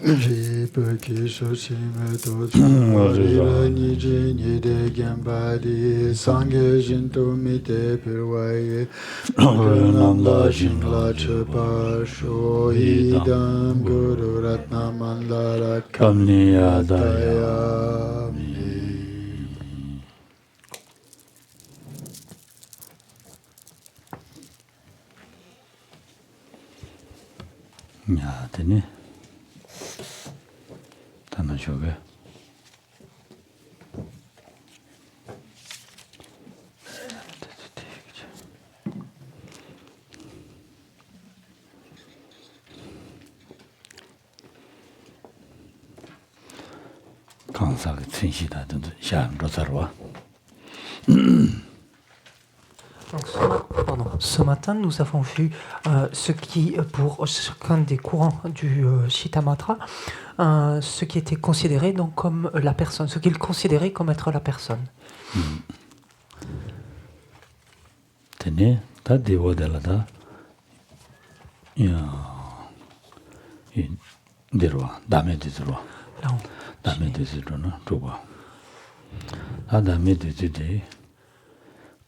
Ripaki Shoshime Tocho Rira Niji Nide Gembadi Sangye Shinto Mite Pirwaye Nanda Shingla Chepa Shohidam Guru Ratna Mandala Kamniyadayami. 야, 되네. 단어 저게. 강사가 진시다든지 샤로 살와. Donc, ce matin, nous avons vu ce qui, pour chacun des courants du Shittamatra, ce qui était considéré donc comme la personne, ce qu'il considérait comme être la personne. Tenez, t'as des voix de là-bas. Il y a des rois, dames des rois. Dames des rois, non, tu vois. Ah, dames des rois.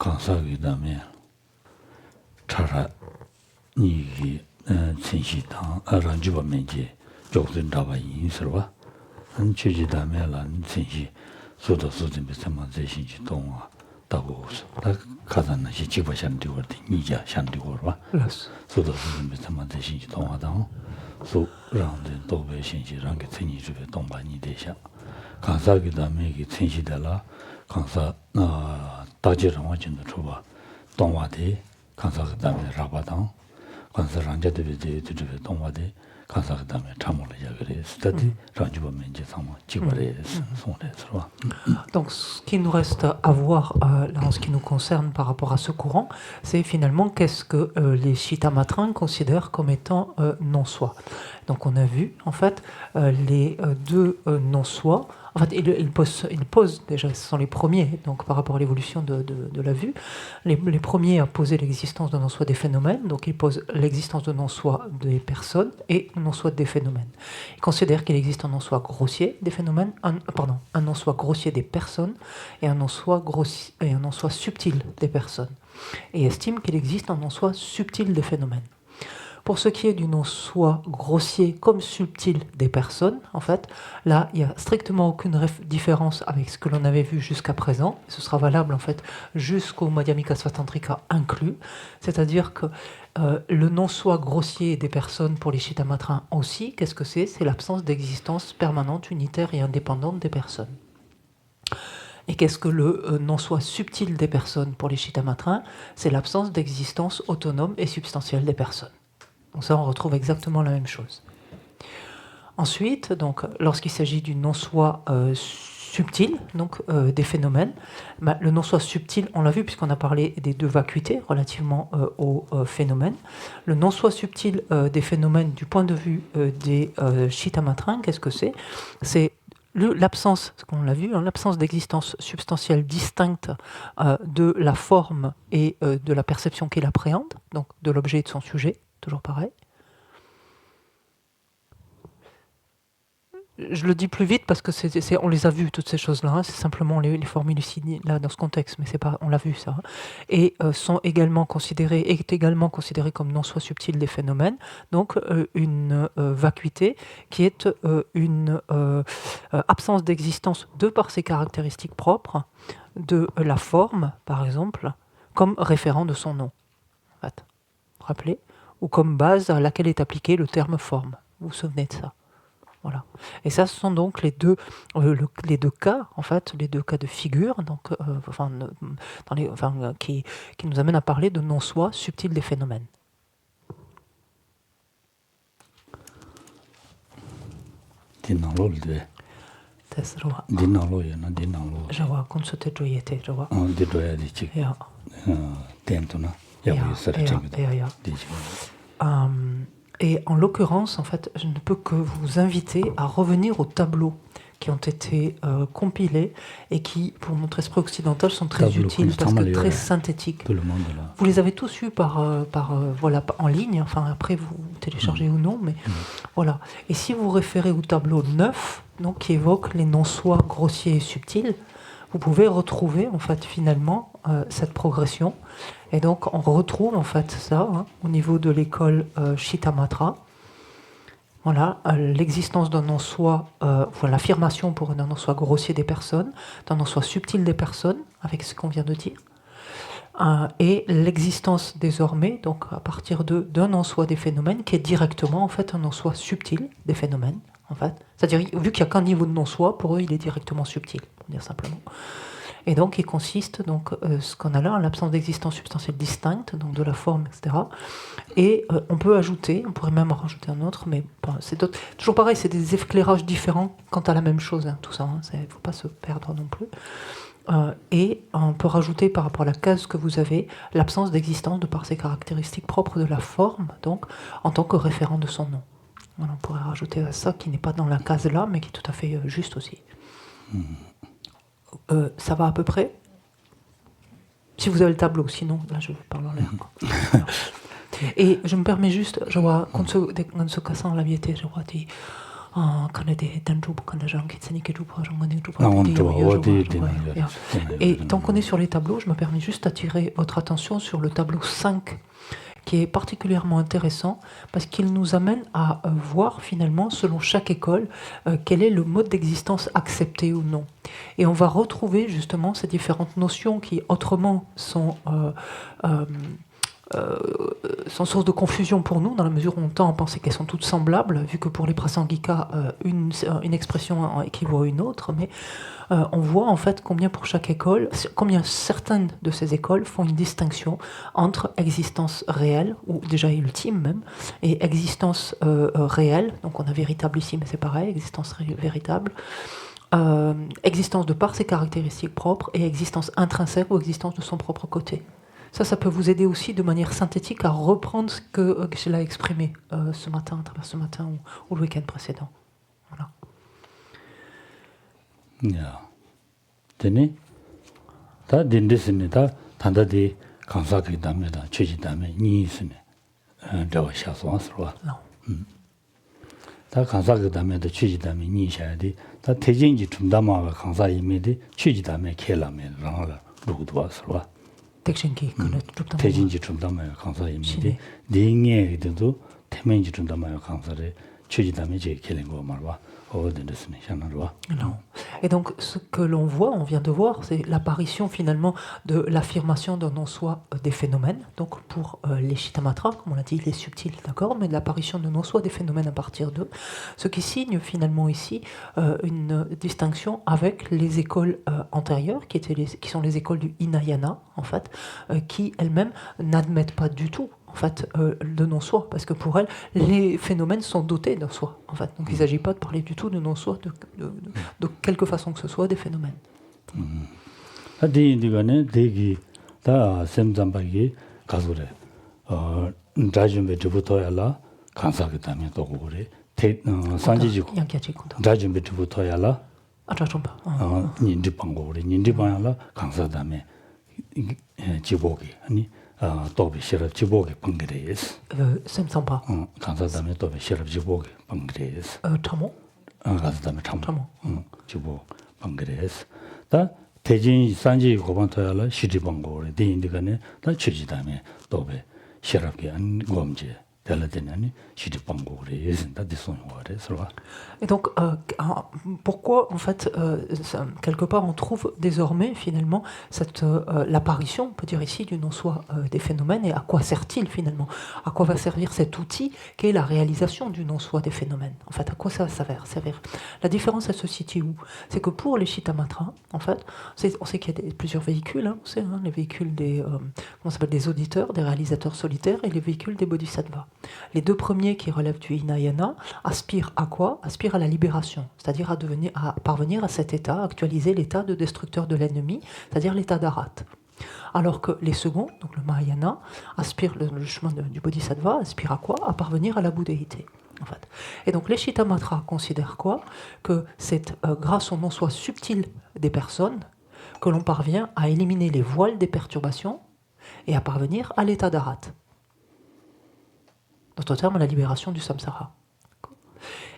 강사기 다음에 차라 니기 진시당 아란주바 면제 조든 잡아 인서와 한치지 다음에란 진시 소도 소든 비슷한 제신지 동화 다고서 다 가다나시 집어 샴디거든 니자 샴디거와 소도 소든 비슷한 제신지 동화당 소 라운드 도베 신시랑 게 진이주베 동반이 되셔 강사기 다음에 이게 진시달라 강사 다지랑 완전히 좋아. 동화대 강사 그다음에 라바당 강사 란자들이 되게 동화대 강사 그다음에 참을려 그래. 스타디 란주범 이제 상황 지발에 손에서. Donc ce qui nous reste à voir là, en ce qui nous concerne par rapport à ce courant, c'est finalement qu'est-ce que les Shittamatrins considèrent comme étant non-soi. Donc on a vu en fait les deux non-soi. En fait, ils posent déjà, ce sont les premiers, donc par rapport à l'évolution de la vue, les premiers à poser l'existence de non-soi des phénomènes, donc ils posent l'existence de non-soi des personnes et non-soi des phénomènes. Ils considèrent qu'il existe un non-soi grossier des phénomènes, un non-soi grossier des personnes et un non-soi subtil des personnes. Et estiment qu'il existe un non-soi subtil des phénomènes. Pour ce qui est du non-soi grossier comme subtil des personnes, en fait, là, il n'y a strictement aucune différence avec ce que l'on avait vu jusqu'à présent. Ce sera valable, en fait, jusqu'au Madhyamika Svatantrika inclus. C'est-à-dire que le non-soi grossier des personnes pour les Shittamatrins aussi, qu'est-ce que c'est ? C'est l'absence d'existence permanente, unitaire et indépendante des personnes. Et qu'est-ce que le non-soi subtil des personnes pour les Shittamatrins ? C'est l'absence d'existence autonome et substantielle des personnes. Donc ça, on retrouve exactement la même chose. Ensuite, donc, lorsqu'il s'agit du non-soi subtil, donc des phénomènes, le non-soi subtil, on l'a vu puisqu'on a parlé des deux vacuités relativement aux phénomènes. Le non-soi subtil des phénomènes du point de vue des Shittamatrins, qu'est-ce que c'est ? C'est l'absence, ce qu'on l'a vu, l'absence d'existence substantielle distincte de la forme et de la perception qu'il appréhende, donc de l'objet et de son sujet. Toujours pareil. Je le dis plus vite parce que on les a vues, toutes ces choses-là. Hein. C'est simplement les formules ici, là, dans ce contexte, mais c'est pas, on l'a vu, ça. Hein. Et est également considérées comme non-soi subtil des phénomènes. Donc, une vacuité qui est une absence d'existence de par ses caractéristiques propres de la forme, par exemple, comme référent de son nom. En fait. Rappelez ? Ou comme base à laquelle est appliqué le terme forme. Vous vous souvenez de ça ? Voilà. Et ça, ce sont donc les deux cas, en fait, les deux cas de figure, donc, qui nous amènent à parler de non-soi subtil des phénomènes. Et en l'occurrence, en fait, je ne peux que vous inviter à revenir au tableau qui ont été compilés et qui, pour notre esprit occidental, sont très Tableau utiles parce que constamment, très ouais. synthétiques. Tout le monde là. Vous les avez tous eus voilà, en ligne, enfin après vous téléchargez ou non, mais voilà. Et si vous référez au tableau 9, donc, qui évoque les non-soi grossiers et subtils, vous pouvez retrouver en fait finalement cette progression. Et donc on retrouve en fait ça au niveau de l'école Shittamatra. Voilà, l'existence d'un non-soi, l'affirmation pour un non-soi grossier des personnes, d'un non-soi subtil des personnes, avec ce qu'on vient de dire, et l'existence désormais, donc à partir d'un non-soi des phénomènes, qui est directement en fait un non-soi subtil des phénomènes, en fait. C'est-à-dire, vu qu'il n'y a qu'un niveau de non-soi, pour eux, il est directement subtil, pour dire simplement. Et donc, il consiste, donc, ce qu'on a là, en l'absence d'existence substantielle distincte, donc de la forme, etc. Et on peut ajouter, on pourrait même en rajouter un autre, mais bon, toujours pareil, c'est des éclairages différents quant à la même chose, tout ça, il ne faut pas se perdre non plus. Et on peut rajouter par rapport à la case que vous avez, l'absence d'existence de par ses caractéristiques propres de la forme, donc, en tant que référent de son nom. Voilà, on pourrait rajouter à ça, qui n'est pas dans la case là, mais qui est tout à fait juste aussi. Ça va à peu près? Si vous avez le tableau, sinon, là je parle en l'air. Et je me permets juste, je vois, quand se cassant la vieté, je vois, dit, et tant qu'on est sur les tableaux, je me permets juste d'attirer votre attention sur le tableau 5, qui est particulièrement intéressant parce qu'il nous amène à voir finalement, selon chaque école, quel est le mode d'existence accepté ou non. Et on va retrouver justement ces différentes notions qui autrement sont source de confusion pour nous, dans la mesure où on tend à penser qu'elles sont toutes semblables, vu que pour les prasangika, une expression équivaut à une autre, mais on voit en fait combien pour chaque école, combien certaines de ces écoles font une distinction entre existence réelle, ou déjà ultime même, et existence réelle, donc on a véritable ici, mais c'est pareil, existence véritable, existence de par ses caractéristiques propres, et existence intrinsèque ou existence de son propre côté. Ça peut vous aider aussi de manière synthétique à reprendre ce que Geshe-la a exprimé ce matin, à travers ce matin ou le week-end précédent. Voilà. Yeah. Tene, ta dindesine ta tanda de kansaki dame da cheji dame ni sine. Dawa shaso aswa. Ta kansaki dame da cheji dame ni shade ta tejinji tumdama ga kansa ime de cheji dame kela me ranga rudu aswa. 대진지 tumdamaya kansa imide 대ing에도 태면지 tumdamaya kan사를 취지담에 제 kelengwa marwa 어딘데스네 샤나르와. Et donc ce que l'on voit, on vient de voir, c'est l'apparition finalement de l'affirmation d'un non-soi des phénomènes. Donc pour les Shittamatra, comme on l'a dit, il est subtil, d'accord, mais l'apparition de non-soi des phénomènes à partir d'eux, ce qui signe finalement ici une distinction avec les écoles antérieures, qui sont les écoles du Hinayana, en fait, qui elles-mêmes n'admettent pas du tout en fait, de non-soi, parce que pour elles, les phénomènes sont dotés d'un soi, en fait. Donc il ne s'agit pas de parler du tout de non-soi, de quelque façon que ce soit, des phénomènes. 도비 시럽 지보게 벙그레스 샘삼바 간사다음에 도비 시럽 지보게 벙그레스 참모 간사다음에 참모 지보 벙그레스 다 대진 산지 고반토야라 시리벙고레 대인디가네 다 취지다음에 도비 시럽게 안 검제 달라되는 시리벙고레 예선다 디송고레 서로. Et donc, pourquoi, en fait, quelque part, on trouve désormais, finalement, l'apparition, on peut dire ici, du non-soi des phénomènes, et à quoi sert-il, finalement? À quoi va servir cet outil qui est la réalisation du non-soi des phénomènes? En fait, à quoi ça va servir? La différence, elle se situe où? C'est que pour les Shittamatra, en fait, on sait qu'il y a plusieurs véhicules, on sait, les véhicules des auditeurs, des réalisateurs solitaires, et les véhicules des bodhisattvas. Les deux premiers, qui relèvent du Hinayana, aspirent à quoi? Aspirent à la libération, c'est-à-dire à parvenir à cet état, à actualiser l'état de destructeur de l'ennemi, c'est-à-dire l'état d'Arat. Alors que les seconds, donc le Mahayana, aspirent, le chemin du Bodhisattva, aspire à quoi? À parvenir à la bouddhéité. En fait. Et donc les Shittamatra considèrent quoi? Que c'est grâce au non-soi subtil des personnes que l'on parvient à éliminer les voiles des perturbations et à parvenir à l'état d'Arat. D'autre terme, la libération du samsara.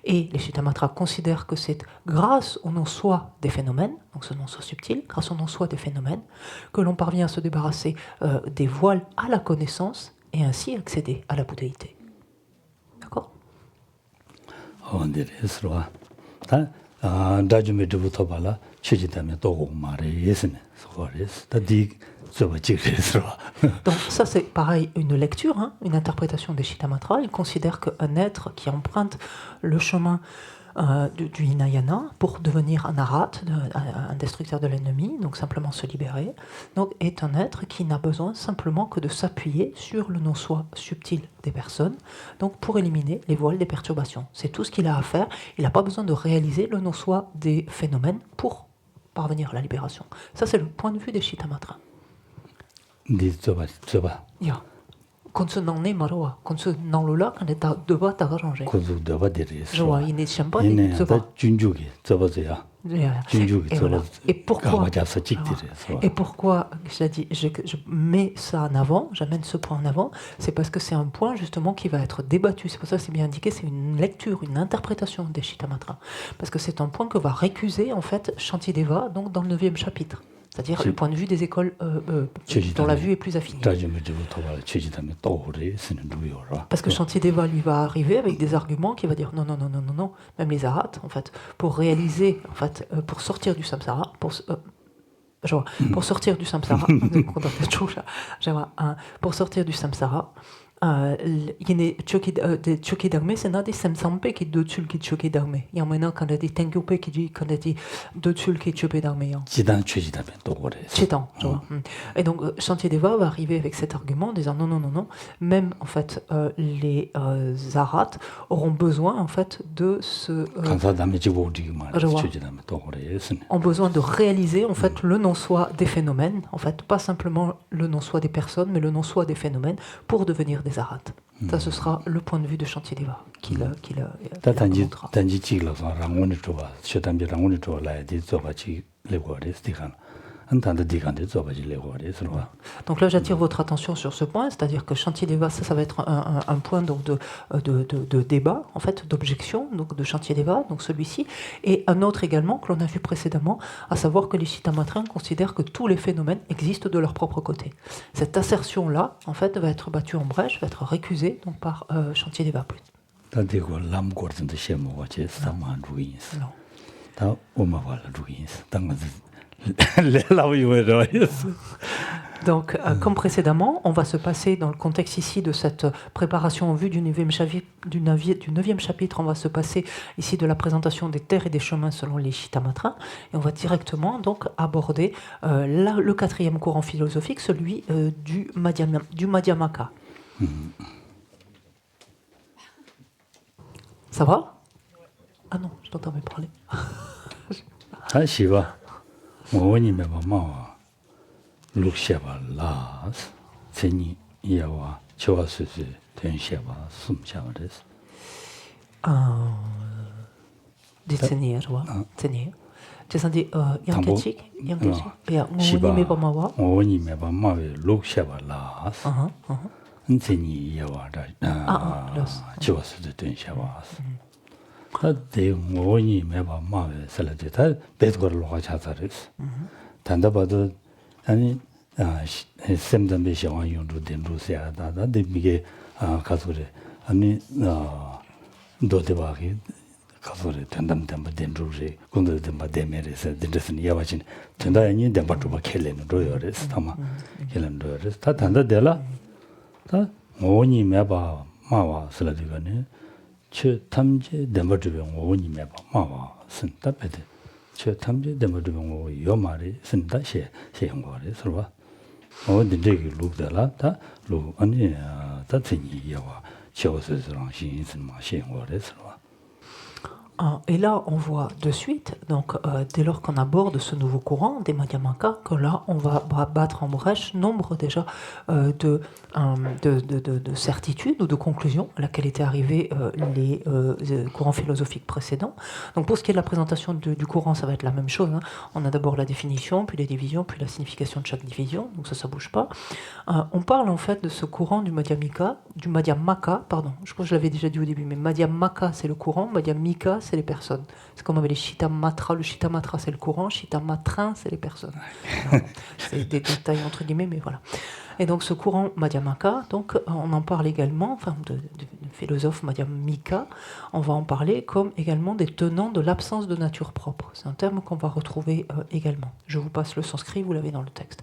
Et les Shittamatra considèrent que c'est grâce au non-soi des phénomènes, donc ce non-soi subtil, grâce au non-soi des phénomènes, que l'on parvient à se débarrasser des voiles à la connaissance et ainsi accéder à la bouddhéité. D'accord? On dirait, c'est vrai. Dajumedubutobala, Chijitame Togo Mare, Yesene, Soris, Tadi, Donc ça c'est pareil, une lecture, hein, une interprétation des Shittamatra. Ils considèrent qu'un être qui emprunte le chemin du Hinayana pour devenir un arat, un destructeur de l'ennemi, donc simplement se libérer, donc est un être qui n'a besoin simplement que de s'appuyer sur le non-soi subtil des personnes, donc pour éliminer les voiles des perturbations. C'est tout ce qu'il a à faire. Il n'a pas besoin de réaliser le non-soi des phénomènes pour parvenir à la libération. Ça c'est le point de vue des Shittamatra. Ya. Konsu nang ne maroa, konsu nang lula kan eta deba ta arrangé. Konsu deba dere. Je vois, il n'est pas des tsoba. Junjugi, tsoba ya. Et pourquoi je mets ça en avant, j'amène ce point en avant, c'est parce que c'est un point justement qui va être débattu. C'est pour ça que c'est bien indiqué, c'est une lecture, une interprétation des Shittamatra. Parce que c'est un point que va récuser en fait Shantideva donc dans le 9e chapitre. C'est-à-dire le point de vue des écoles dont la vue est plus affinée. Parce que Shantideva lui va arriver avec des arguments qui va dire non, même les arhats, en fait, pour réaliser, en fait, pour sortir du samsara, pour sortir du samsara, pour sortir du samsara, yene choki dharme c'est nadi samsampe qui dotul qui choki dharme ya mena quand dit tengyupe qui dit quand dit dotul qui choki dharme ya chidan choki dharme togore chidan tu vois. Et donc Shantideva va arriver avec cet argument en disant non, même en fait les arhats auront besoin en fait de ce ont besoin de réaliser en fait le non-soi des phénomènes, en fait pas simplement le non-soi des personnes mais le non-soi des phénomènes pour devenir des arhats. Ça, ce sera le point de vue de Shantideva qu'il montrera. Donc là, j'attire votre attention sur ce point, c'est-à-dire que Shantideva, ça va être un point donc de débat, en fait, d'objection, donc de Shantideva, donc celui-ci, et un autre également que l'on a vu précédemment, à savoir que les Shittamatra considèrent que tous les phénomènes existent de leur propre côté. Cette assertion-là, en fait, va être battue en brèche, va être récusée donc par Shantideva. Donc, comme précédemment, on va se passer dans le contexte ici de cette préparation en vue du 9e chapitre, on va se passer ici de la présentation des terres et des chemins selon les Shittamatra, et on va directement donc aborder le 4e courant philosophique, celui du Madhyamaka. Ça va? Ah non, je t'entends parler. Ah, Shiva. Moi, Luxeva las, Tseni Yawa, Chawasuzi, Tensheva, Sumchavres. Des Tseni, je vois. Tseni. Tu as dit Yankachik? Shiva. Moni meba mawe, Luxeva las. Tseni Yawa, Chawasuzi, Tensheva. They Moni meba mawe, Saladita, Bedgor Lohachazaris. Tandabado. 아니 샘담be 시원 용도 된루세야 다다 데미게 가소레 아니 도데바기 가소레 된담담 된루세 군도데바 데메레세 된데스니 야바진 된다니 된바투바 켈레는 로요레스 타마 켈레는 로요레스 다 단다데라 다 오니 메바 마와 슬라디가네 체 탐제 된바투베 오니 메바 마와 쓴다베데 저 탐제 데모드봉 요마리 쓴다 시행거래 서로 어디데기 룩달라 다루 아니 다트니 야와 쇼스스랑 신신마 시행거래 서로 Et là, on voit de suite, donc dès lors qu'on aborde ce nouveau courant des Madhyamaka, que là, on va battre en brèche nombre déjà de certitudes ou de conclusions à laquelle étaient arrivés les courants philosophiques précédents. Donc pour ce qui est de la présentation du courant, ça va être la même chose. Hein. On a d'abord la définition, puis les divisions, puis la signification de chaque division, donc ça bouge pas. On parle en fait de ce courant du Madhyamaka, pardon, je crois que je l'avais déjà dit au début, mais Madhyamaka c'est le courant, Madhyamika c'est les personnes. C'est comme avec les Shittamatra. Le Shittamatra, c'est le courant. Shittamatra, c'est les personnes. C'est des détails entre guillemets, mais voilà. Et donc ce courant Madhyamaka, donc on en parle également, enfin de philosophe Madhyamika, on va en parler comme également des tenants de l'absence de nature propre. C'est un terme qu'on va retrouver également. Je vous passe le sanskrit, vous l'avez dans le texte.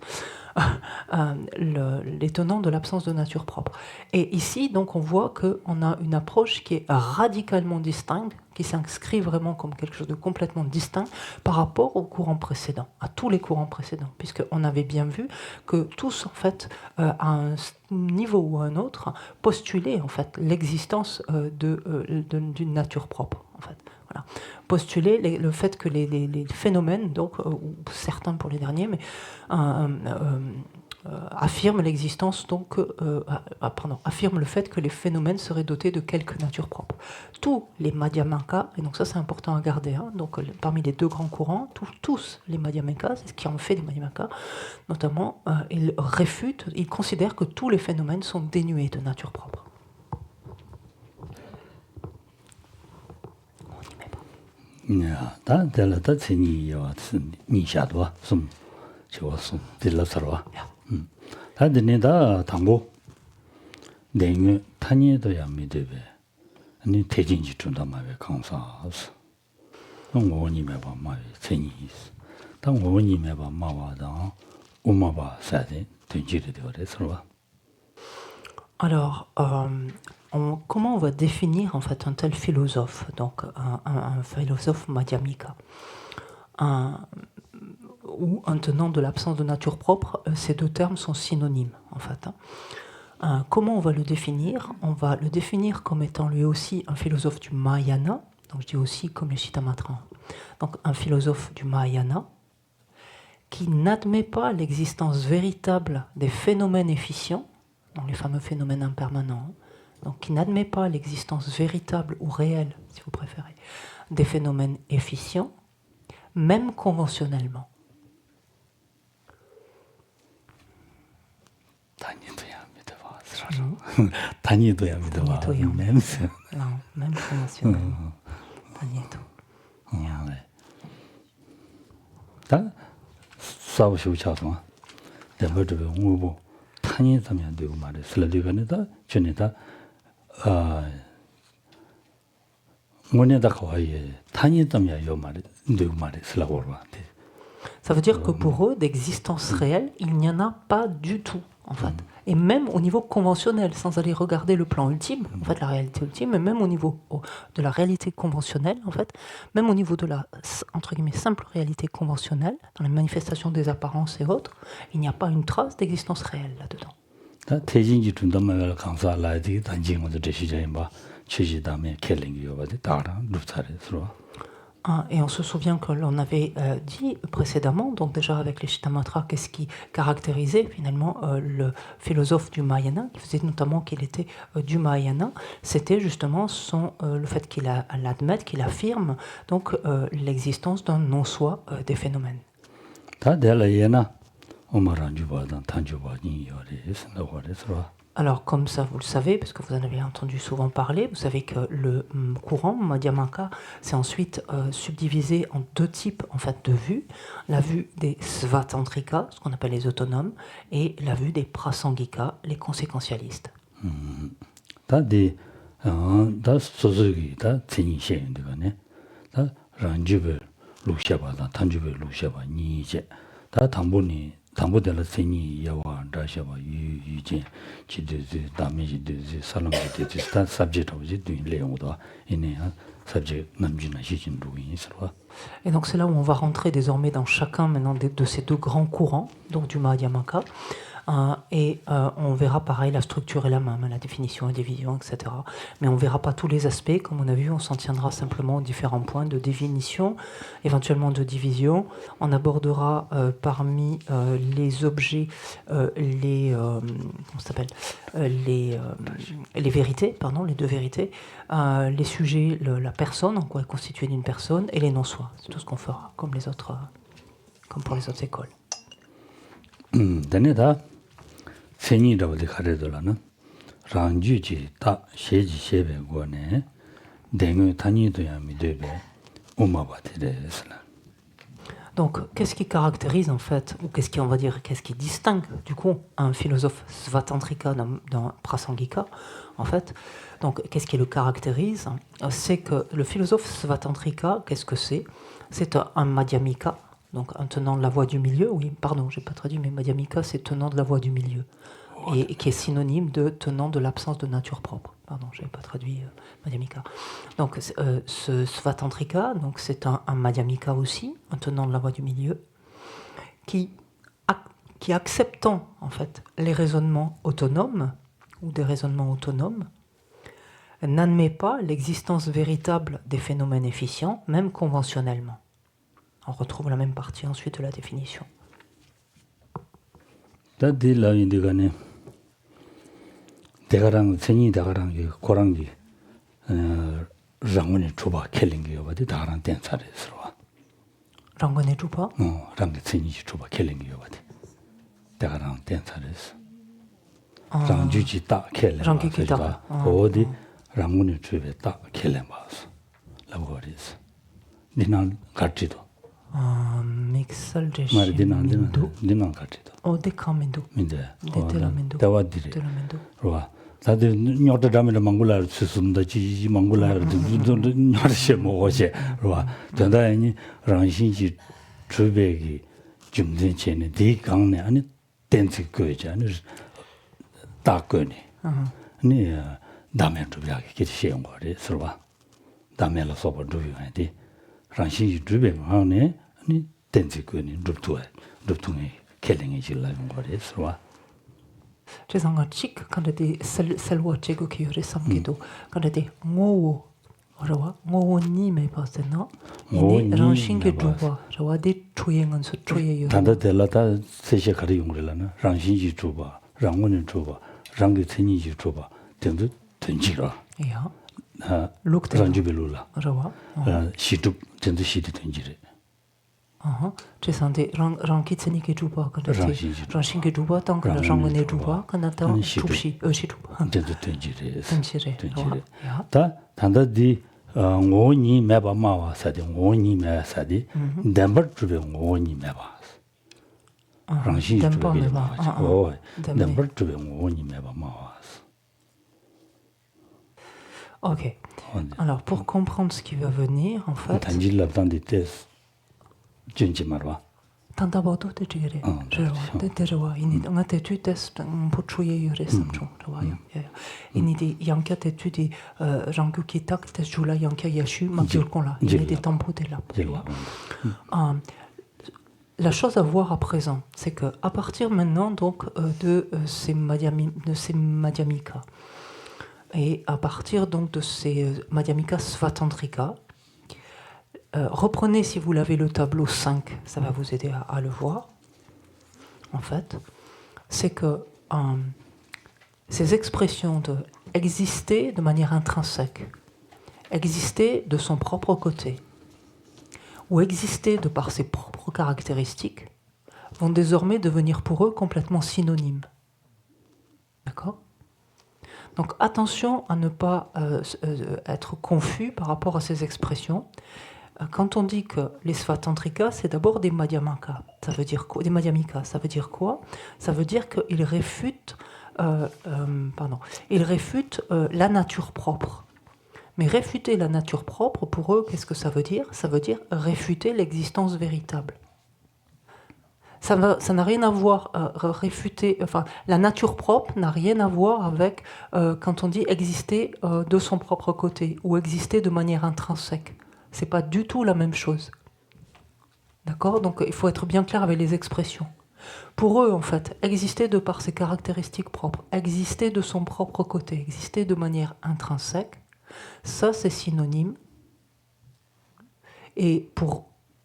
Les tenants de l'absence de nature propre. Et ici, donc, on voit qu'on a une approche qui est radicalement distincte, qui s'inscrit vraiment comme quelque chose de complètement distinct par rapport aux courants précédents, à tous les courants précédents, puisqu'on avait bien vu que tous, en fait, à un niveau ou à un autre, postulaient en fait l'existence d'une nature propre, en fait. Voilà. Postuler le fait que les phénomènes, donc, ou certains pour les derniers, mais affirment l'existence, donc, affirment le fait que les phénomènes seraient dotés de quelque nature propre. Tous les Madhyamaka, et donc ça c'est important à garder, hein, donc parmi les deux grands courants, tous les Madhyamaka, c'est ce qui en fait des Madhyamaka, notamment, ils réfutent, ils considèrent que tous les phénomènes sont dénués de nature propre. 다 될다 진이요 니샤도 좀 저서 들러서와 다들니다 당고 내가 타니도야 미데베 아니 대진지 준다 말에 강사스 농원님에 봐 말에 진이스 당원님에 봐 마와다 엄마봐 사데 된지를 되어서와 Alors, comment on va définir en fait un tel philosophe, donc un philosophe madhyamika, ou un tenant de l'absence de nature propre? Ces deux termes sont synonymes en fait. Comment on va le définir? On va le définir comme étant lui aussi un philosophe du Mahayana, donc je dis aussi comme les Shittamatra, donc un philosophe du Mahayana qui n'admet pas l'existence véritable des phénomènes efficients, donc les fameux phénomènes impermanents, donc qui n'admet pas l'existence véritable ou réelle, si vous préférez, des phénomènes efficients, même conventionnellement. Non, même conventionnellement. Ça veut dire que pour eux, d'existence réelle, il n'y en a pas du tout, en fait. Et même au niveau conventionnel, sans aller regarder le plan ultime, en fait, la réalité ultime, mais même au niveau de la réalité conventionnelle, en fait, même au niveau de la, entre guillemets, simple réalité conventionnelle, dans les manifestations des apparences et autres, il n'y a pas une trace d'existence réelle là-dedans. Et on se souvient que l'on avait dit précédemment, donc déjà avec les Shittamatra, qu'est-ce qui caractérisait finalement le philosophe du Mahayana, qui faisait notamment qu'il était du Mahayana, c'était justement le fait qu'il admette, qu'il affirme donc l'existence d'un non-soi des phénomènes. Alors, comme ça, vous le savez, parce que vous en avez entendu souvent parler, vous savez que le courant Madhyamaka s'est ensuite subdivisé en deux types en fait, de vues. La vue des Svatantrika, ce qu'on appelle les autonomes, et la vue des Prasangika, les conséquentialistes. Et donc c'est là où on va rentrer désormais dans chacun maintenant de ces deux grands courants, donc du Madhyamaka. On verra pareil, la structure est la même, la définition et division, etc. Mais on ne verra pas tous les aspects, comme on a vu, on s'en tiendra simplement aux différents points de définition, éventuellement de division. On abordera parmi les objets les vérités, les deux vérités, les sujets, la personne, en quoi est constituée d'une personne, et les non-soi. C'est tout ce qu'on fera, comme pour les autres écoles. Daneda Feni Ravali Karedolana Ranjuji Ta Sheji Shebe Gone Dengue Tanido Yami Debe Umabati Resla. Donc, qu'est-ce qui caractérise en fait, ou qu'est-ce qui distingue du coup un philosophe Svatantrika d'un Prasangika en fait. Donc, qu'est-ce qui le caractérise? C'est que le philosophe Svatantrika, qu'est-ce que c'est? C'est un Madhyamika, donc un tenant de la voie du milieu. Oui, pardon, j'ai pas traduit, mais Madhyamika, c'est tenant de la voie du milieu, et qui est synonyme de tenant de l'absence de nature propre. Pardon, je n'avais pas traduit Madhyamika. Donc, ce Svatantrika, donc c'est un Madhyamika aussi, un tenant de la voie du milieu, qui acceptant en fait les raisonnements autonomes ou des raisonnements autonomes, n'admet pas l'existence véritable des phénomènes efficients, même conventionnellement. On retrouve la même partie ensuite de la définition. 대가랑 생이 대가랑 고랑기 랑원이 줘봐 켈링기 여바디 다가랑 댄사레스로 랑원이 줘봐 랑기 생이 줘봐 켈링기 여바디 대가랑 댄사레스 랑주지 딱 켈링 랑기기 딱 어디 랑원이 줘봐 딱 켈링 봐서 라고리스 니난 같이도 믹설 제시 니난 같이도 데카멘도 민데 데텔라멘도 대와디리 로와 다들 녀들하면 망굴라를 쓰습니다. 지지 망굴라를 녀르시 뭐지. 로와 전다니 랑신지 주백이 좀된 전에 대강내 아니 댄스 거잖아. 딱거니. 네 담에 주백이 계시는 거래. 서와 담에로 서버 주백이 랑신지 주백 하네. 아니 댄스 거니 룹투에 켈링이 질라는 거래. 서와 C'è un chic quand di selwa chego che io samgido quand di ngowo rawa ngowo ni me pasena ni ranshinge juba rawa de chuyengan su chuye yo 단다 delata 세세 가리 용을라나 랑신지 juba 랑원은 juba 랑게 천이지 juba 된도 된지라 야 아 랑주벨로라 rawa 시도 된도 시도 된지래 c'è sante ranki tseni ke juba quand ranshinge juba tant que la jangone juba quand ata chupshi juba 된도 된지래 된지래 다 단다디 오니 매바 마와사디 오니 매사디 덴버 주베 오니 매바 랑신지 주베 오 덴버 주베 오니 매바 마와스. Ok. Alors, pour comprendre ce qui va venir, en fait... Tandabodo de Jigere. Jewa, in un test, un peu chouillé, il reste un peu. Il y a un cas d'étude, Jangu qui tact, Jula Yanka Yashu, Makiolkonla. Il y a des tampons de là. La chose à voir à présent, c'est qu'à partir maintenant donc, de ces Madhyamika, et à partir donc de ces Madhyamika Svatantrika, reprenez, si vous l'avez, le tableau 5, ça va vous aider à le voir. En fait, c'est que ces expressions de exister de manière intrinsèque, exister de son propre côté, ou exister de par ses propres caractéristiques, vont désormais devenir pour eux complètement synonymes. D'accord ? Donc attention à ne pas être confus par rapport à ces expressions. Quand on dit que les Svatantrika, c'est d'abord des Madhyamika, ça veut dire quoi? Des Madhyamika, ça veut dire quoi? Ça veut dire qu'ils réfutent, la nature propre. Mais réfuter la nature propre, pour eux, qu'est-ce que ça veut dire? Ça veut dire réfuter l'existence véritable. Ça n'a rien à voir, réfuter, la nature propre n'a rien à voir avec quand on dit exister de son propre côté ou exister de manière intrinsèque. C'est pas du tout la même chose. D'accord? Donc il faut être bien clair avec les expressions. Pour eux, en fait, exister de par ses caractéristiques propres, exister de son propre côté, exister de manière intrinsèque, ça c'est synonyme. Et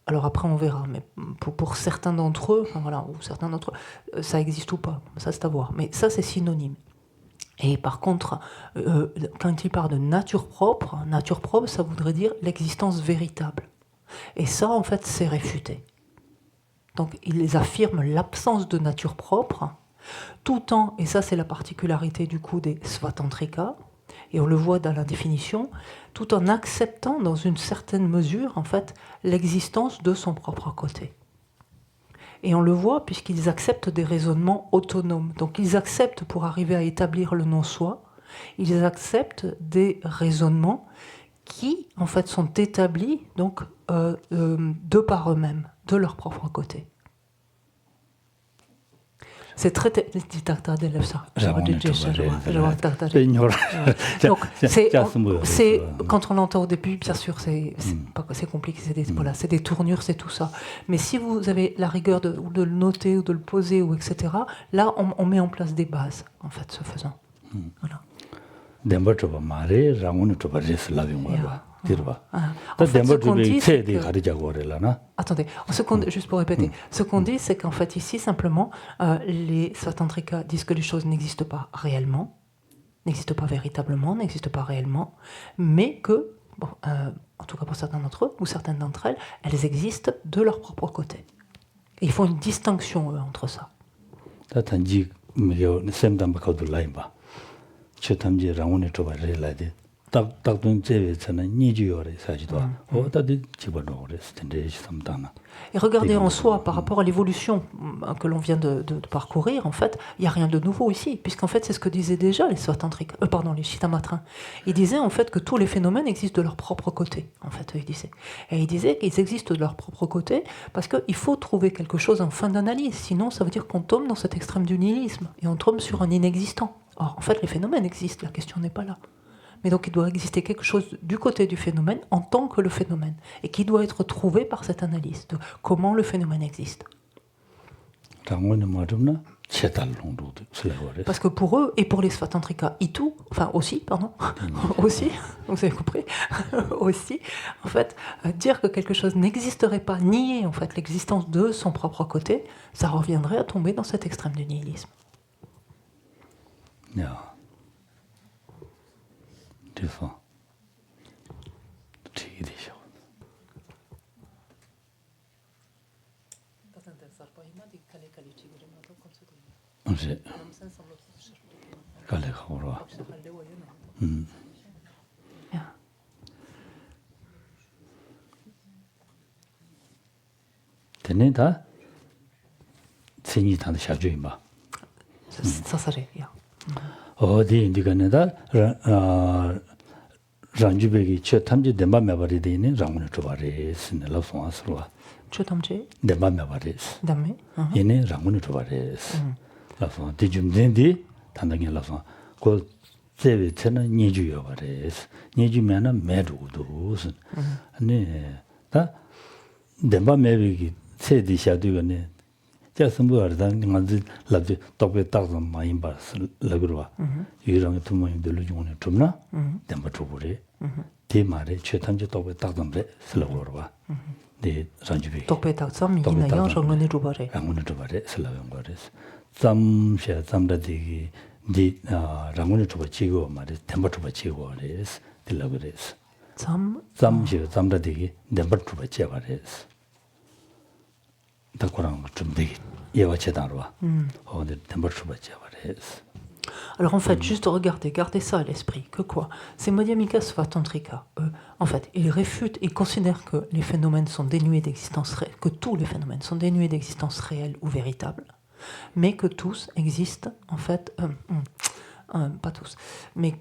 alors après on verra, mais pour certains d'entre eux, enfin voilà, ou certains d'entre eux, ça existe ou pas, ça c'est à voir. Mais ça c'est synonyme. Et par contre, quand il parle de nature propre, ça voudrait dire l'existence véritable. Et ça, en fait, c'est réfuté. Donc, ils affirment l'absence de nature propre, tout en, et ça c'est la particularité du coup des Svatantrika, et on le voit dans la définition, tout en acceptant dans une certaine mesure, en fait, l'existence de son propre côté. Et on le voit puisqu'ils acceptent des raisonnements autonomes. Donc ils acceptent, pour arriver à établir le non-soi, ils acceptent des raisonnements qui, en fait, sont établis donc, de par eux-mêmes, de leur propre côté. C'est très... Donc, quand on l'entend au début, bien sûr, c'est compliqué, c'est des tournures, c'est tout ça. Mais si vous avez la rigueur de le noter ou de le poser, ou etc., là, on met en place des bases, en fait, ce faisant. Voilà. Attendez, juste pour répéter, ce qu'on dit, c'est qu'en fait, ici, simplement, les Svatantrika disent que les choses n'existent pas réellement, n'existent pas véritablement, n'existent pas réellement, mais que, bon, en tout cas pour certains d'entre eux, ou certaines d'entre elles, elles existent de leur propre côté. Et ils font une distinction, eux, entre ça. Et regardez en soi, par rapport à l'évolution que l'on vient de parcourir, en fait, il n'y a rien de nouveau ici, puisqu'en fait, c'est ce que disaient déjà les Svatantrika, les Chittamatrins. Ils disaient en fait que tous les phénomènes existent de leur propre côté, en fait, ils disaient. Et ils disaient qu'ils existent de leur propre côté parce qu'il faut trouver quelque chose en fin d'analyse, sinon ça veut dire qu'on tombe dans cet extrême du nihilisme, et on tombe sur un inexistant. Or, en fait, les phénomènes existent, la question n'est pas là. Mais donc il doit exister quelque chose du côté du phénomène en tant que le phénomène, et qui doit être trouvé par cette analyse de comment le phénomène existe. Parce que pour eux, et pour les Svatantrika aussi, vous avez compris, aussi, en fait, dire que quelque chose n'existerait pas, nier en fait l'existence de son propre côté, ça reviendrait à tomber dans cet extrême du nihilisme. Ça serait bien. 어디 인디가네다 ranjubegi che tamje demba mebari de ne ramune tobare sin la sonaswa che tamje demba mebari dame ine ramune tobare la son de jumdendi tandange la son ko 제베 채는 니주여 버레스 니주면은 매두도 네 다 demba mebegi 세디 샤두가네 자선부하다 ningali 라지 똑베 딱서 많이 봤어 라그로와 이런 투모인 들려주고는 좀나 demba 투부리 대 말에 최탐지 똑베 딱던데 슬로로와 네 산주비 똑베 딱서 미나요 정문에 주바래 양문에 주바래 슬로용 거레스 잠샤 잠다디기 디 랑문에 주바 지고 말에 demba 주바 지고 그래스 들라그레스 잠시 잠다디기 demba 주바 지바레스 Alors en fait, juste gardez ça à l'esprit, que quoi? Ces Madhyamika Svatantrika, eux, en fait, ils réfutent, ils considèrent que les phénomènes sont dénués d'existence réelle, que tous les phénomènes sont dénués d'existence réelle ou véritable, mais que tous existent, en fait, pas tous, mais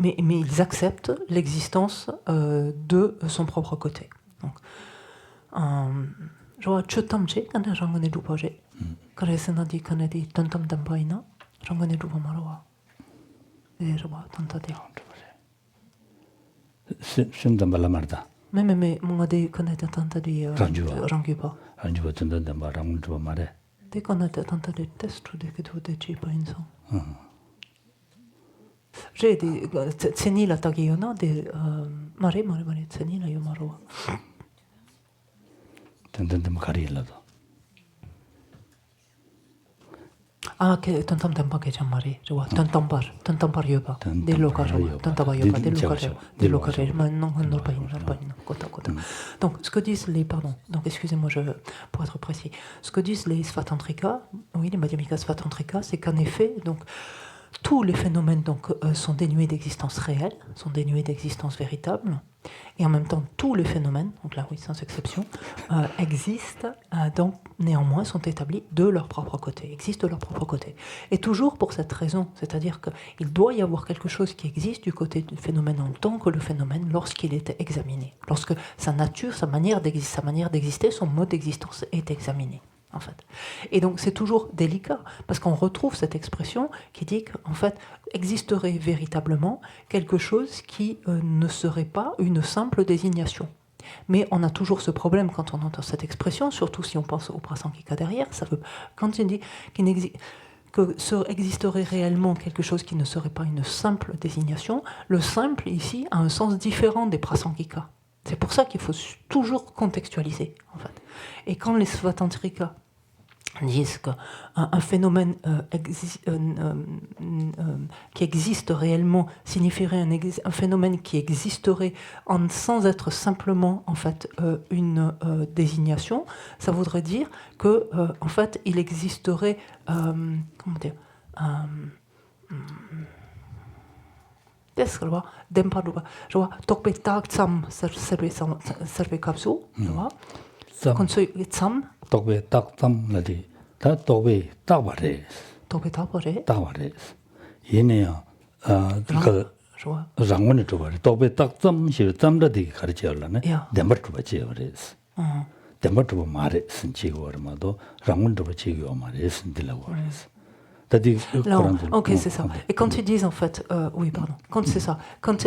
ils acceptent l'existence de son propre côté. Donc, je chutamche kana jangane dupaje kare senadi kanadi tantam dampaina jangane dupa marwa je ba tantade simdam balamarda mais mongade kanadi tantadi rangipa tanda damba rangun dupa mare Dès qu'on a tenté des tests ou des pas une sang. J'ai des tseni la tagiona des mare tseni la yomaro. 던던던 가리라도. Ah, que tantam tempa que chamari, je vois, tantampar yoba, des locaux, tantaba yoba, des locaux, mais non, pas. Donc, ce que disent les, pardon, donc excusez-moi, pour être précis, ce que disent les Svatantrika, oui, les Madhyamika Svatantrika, c'est qu'en effet, donc, tous les phénomènes donc, sont dénués d'existence réelle, sont dénués d'existence véritable, et en même temps tous les phénomènes, donc là oui sans exception, existent, donc néanmoins sont établis de leur propre côté, existent de leur propre côté. Et toujours pour cette raison, c'est-à-dire qu'il doit y avoir quelque chose qui existe du côté du phénomène en tant que le phénomène lorsqu'il est examiné, lorsque sa nature, sa manière d'exister, son mode d'existence est examiné. En fait. Et donc c'est toujours délicat, parce qu'on retrouve cette expression qui dit qu'en fait existerait véritablement quelque chose qui ne serait pas une simple désignation. Mais on a toujours ce problème quand on entend cette expression, surtout si on pense au prasankika derrière, ça veut, quand il dit que existerait réellement quelque chose qui ne serait pas une simple désignation, le simple ici a un sens différent des prasankika. C'est pour ça qu'il faut toujours contextualiser, en fait. Et quand les Svatantrika disent qu'un phénomène qui existe réellement signifierait un phénomène qui existerait sans être simplement en fait une désignation, ça voudrait dire que en fait il existerait comment dire je vois tokpe tak tsam serve kapsu je vois konso tsam tokbe tak tsam ladi ta tokbe tak bare 얘네야 그 장원이 좀 bare tokbe tak tsam 시 tsam라디 가르쳐려네 덴버 좀 받지 그래서 덴버 좀 말에 신치고 얼마도 장원 좀 지고 말에 신들라고 그래서. Non, ok, c'est ça. Et quand ils disent en fait, oui, pardon, quand c'est ça, quand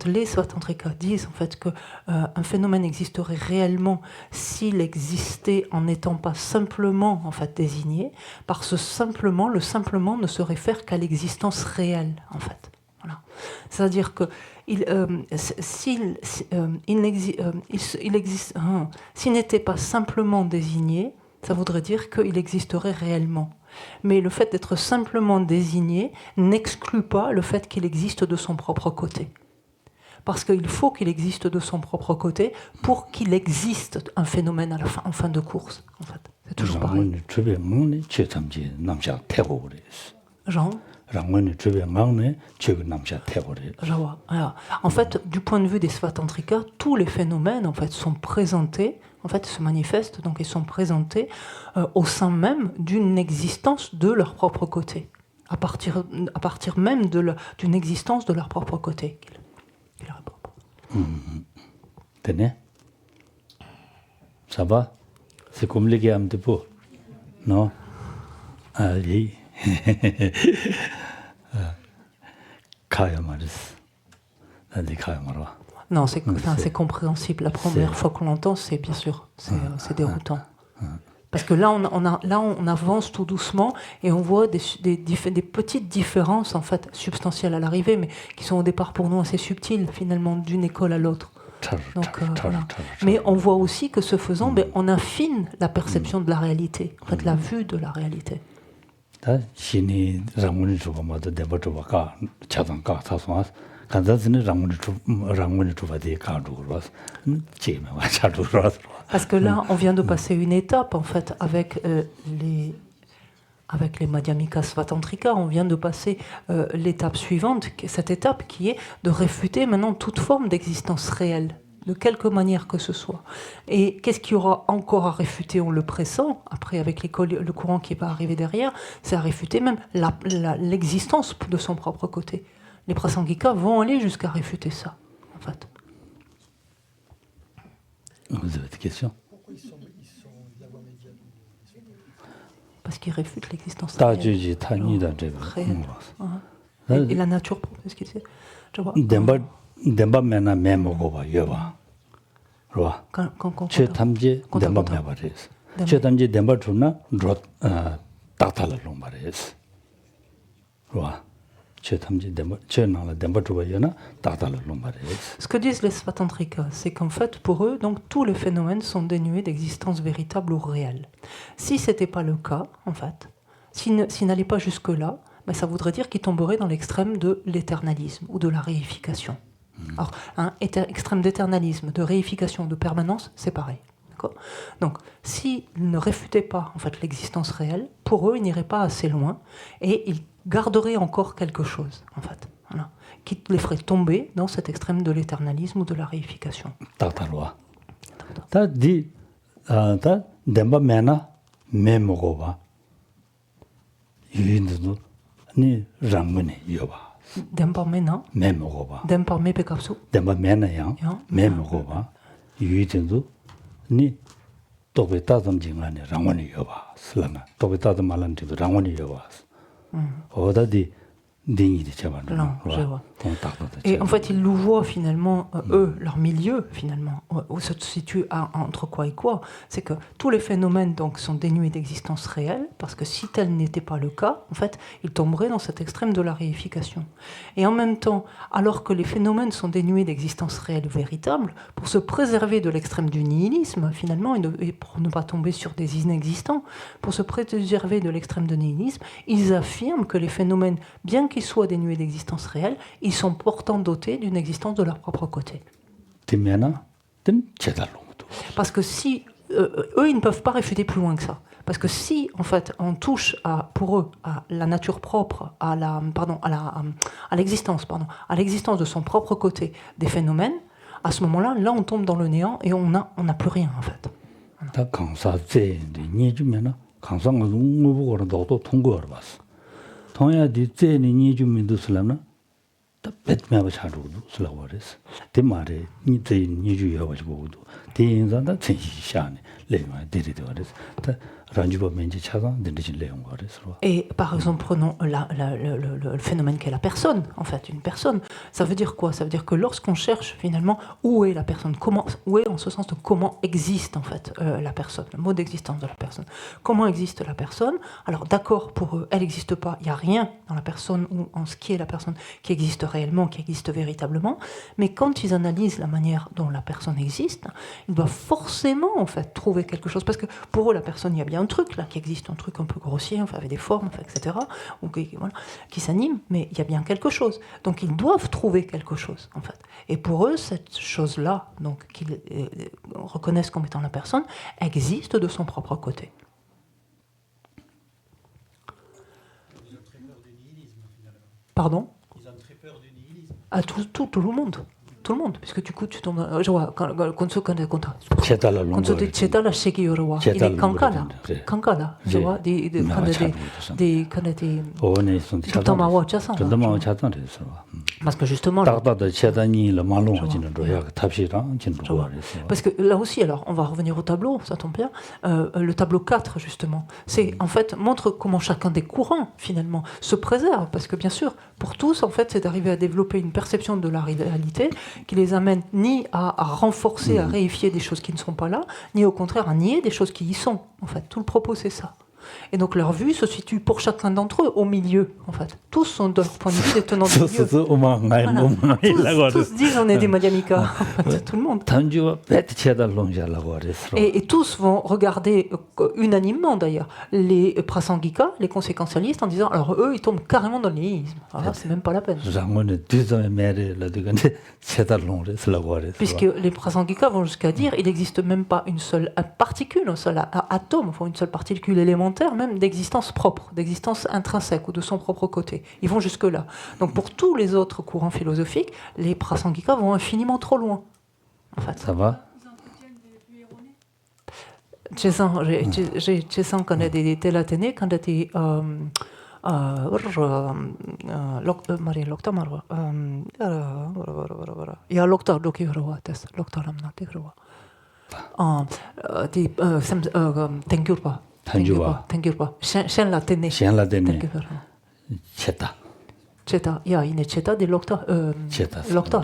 les Svatantrika disent en fait que un phénomène existerait réellement s'il existait en n'étant pas simplement en fait désigné, par ce simplement, le simplement ne se réfère qu'à l'existence réelle en fait. Voilà. C'est-à-dire que s'il n'était pas simplement désigné, ça voudrait dire qu'il existerait réellement. Mais le fait d'être simplement désigné n'exclut pas le fait qu'il existe de son propre côté. Parce qu'il faut qu'il existe de son propre côté pour qu'il existe un phénomène en fin de course. En fait. C'est toujours pareil. Jean en fait, du point de vue des Svatantrika, tous les phénomènes en fait, sont présentés, en fait, se manifestent donc ils sont présentés au sein même d'une existence de leur propre côté, à partir même d'une existence de leur propre côté. Ça va? C'est compliqué un petit peu, non? Allez. Non, c'est compréhensible. La première fois qu'on l'entend, c'est bien sûr, c'est déroutant. Parce que là, on avance tout doucement et on voit des petites différences en fait substantielles à l'arrivée, mais qui sont au départ pour nous assez subtiles finalement d'une école à l'autre. Donc, voilà. Mais on voit aussi que ce faisant, on affine la perception de la réalité, en fait, la vue de la réalité. 신이 장문이 주고마도 대버주가 차단가 사소한 간단히 장문이 주바디 가두고 지금 와차두고. Parce que là, on vient de passer une étape en fait avec les Madhyamika Svatantrika, on vient de passer l'étape suivante, cette étape qui est de réfuter maintenant toute forme d'existence réelle, de quelque manière que ce soit. Et qu'est-ce qu'il y aura encore à réfuter? On le pressent, après avec le courant qui va arriver derrière, c'est à réfuter même l'existence de son propre côté. Les Prasangika vont aller jusqu'à réfuter ça, en fait. Vous avez des questions? Pourquoi ils sont la voie médiane? Parce qu'ils réfutent l'existence réelle. Et la nature propre, est-ce qu'il sait? 덴바메나 메모고바 여바. 로아. 최탐지 덴바메바리스. chetamji demba chuna ro tatala lombares. Roi. Chetamji demba chenala demba chuba yana tatala lombares. Ce que disent les Svatantrika, c'est qu'en fait, pour eux, donc, tous les phénomènes sont dénués d'existence véritable ou réelle. Si ce n'était pas le cas, en fait, s'ils n'allaient pas jusque-là, ben, ça voudrait dire qu'ils tomberaient dans l'extrême de l'éternalisme ou de la réification. Alors, un extrême d'éternalisme, de réification, de permanence, c'est pareil. Donc, s'ils ne réfutaient pas en fait, l'existence réelle, pour eux, ils n'iraient pas assez loin et ils garderaient encore quelque chose, en fait, voilà, qui les ferait tomber dans cet extrême de l'éternalisme ou de la réification. Tatalwa. Ta di ta demba mena memogoba. Yindu ni rangmuni yoba. Dempa mena, Memogoba. dempa me pekapsu, Demba mena yang memogoba. Yindu ni tobe tadam jingani rangmuni yoba. Slana. Tobe tadam malan tidu rangmuni yoba. Oda di dingi di chaban. Non, je vois. Et en fait, ils nous voient finalement, eux, leur milieu, finalement, où se situe entre quoi et quoi. C'est que tous les phénomènes donc, sont dénués d'existence réelle, parce que si tel n'était pas le cas, en fait, ils tomberaient dans cet extrême de la réification. Et en même temps, alors que les phénomènes sont dénués d'existence réelle véritable, pour se préserver de l'extrême du nihilisme, finalement, et pour ne pas tomber sur des inexistants, pour se préserver de l'extrême du nihilisme, ils affirment que les phénomènes, bien qu'ils soient dénués d'existence réelle, ils sont pourtant dotés d'une existence de leur propre côté. Parce que si eux, ils ne peuvent pas réfuter plus loin que ça. Parce que si, en fait, on touche pour eux à la nature propre, à l'existence de son propre côté des phénomènes, à ce moment-là, là, on tombe dans le néant et on n'a plus rien, en fait. Et par exemple, prenons le phénomène qu'est la personne, en fait, une personne. Ça veut dire quoi? Ça veut dire que lorsqu'on cherche finalement où est la personne, où est en ce sens de comment existe en fait la personne, le mot d'existence de la personne. Comment existe la personne? Alors d'accord, pour eux, elle n'existe pas, il n'y a rien dans la personne ou en ce qui est la personne qui existe réellement, qui existe véritablement, mais quand ils analysent la manière dont la personne existe, ils doivent forcément en fait trouver quelque chose, parce que pour eux la personne, il y a bien un truc là qui existe, un truc un peu grossier, enfin, avec des formes, enfin, etc., ou qui s'anime, mais il y a bien quelque chose. Donc ils doivent trouver quelque chose en fait. Et pour eux, cette chose-là, donc qu'ils reconnaissent comme étant la personne, existe de son propre côté. Ils ont très peur du nihilisme finalement. Pardon? Ils ont très peur du nihilisme. À tout le monde. Tout le monde, puisque du coup tu tombes dans... Je vois, quand tu connais quand tu dis Chetala Sheki Yorwa, il est Kankala, je vois, des parce que justement... Parce que là aussi, alors, on va revenir au tableau, ça tombe bien, le tableau 4, justement, c'est, en fait, montre comment chacun des courants, finalement, se préserve, parce que, bien sûr, pour tous, en fait, c'est d'arriver à développer une perception de la réalité qui les amène ni à renforcer, à réifier des choses qui ne sont pas là, ni au contraire à nier des choses qui y sont. En fait, tout le propos, c'est ça. Et donc leur vue se situe pour chacun d'entre eux au milieu, en fait. Tous sont de leur point de vue des tenants du milieu. Voilà. Tous disent on est des Madhyamika, en fait, tout le monde. Et tous vont regarder unanimement d'ailleurs les prasangika, les conséquentialistes, en disant alors eux ils tombent carrément dans le nihilisme. Alors là, c'est même pas la peine. Puisque les prasangika vont jusqu'à dire il n'existe même pas une seule particule, un seul atome, enfin une seule particule élémentaire même d'existence propre, d'existence intrinsèque ou de son propre côté. Ils vont jusque-là. Donc pour tous les autres courants philosophiques, les prasangika vont infiniment trop loin. En fait. Ça va? J'ai sens quand il était l'Athénée, quand il était Marie Lokta Marwa. Il y a Lokta Doki Hroa, Lokta Ramna Hroa. Tengyurpa. Tengyurpa. Shen l'Athénée. Cheta. Cheta. Il y a une Cheta de Lokta. Lokta.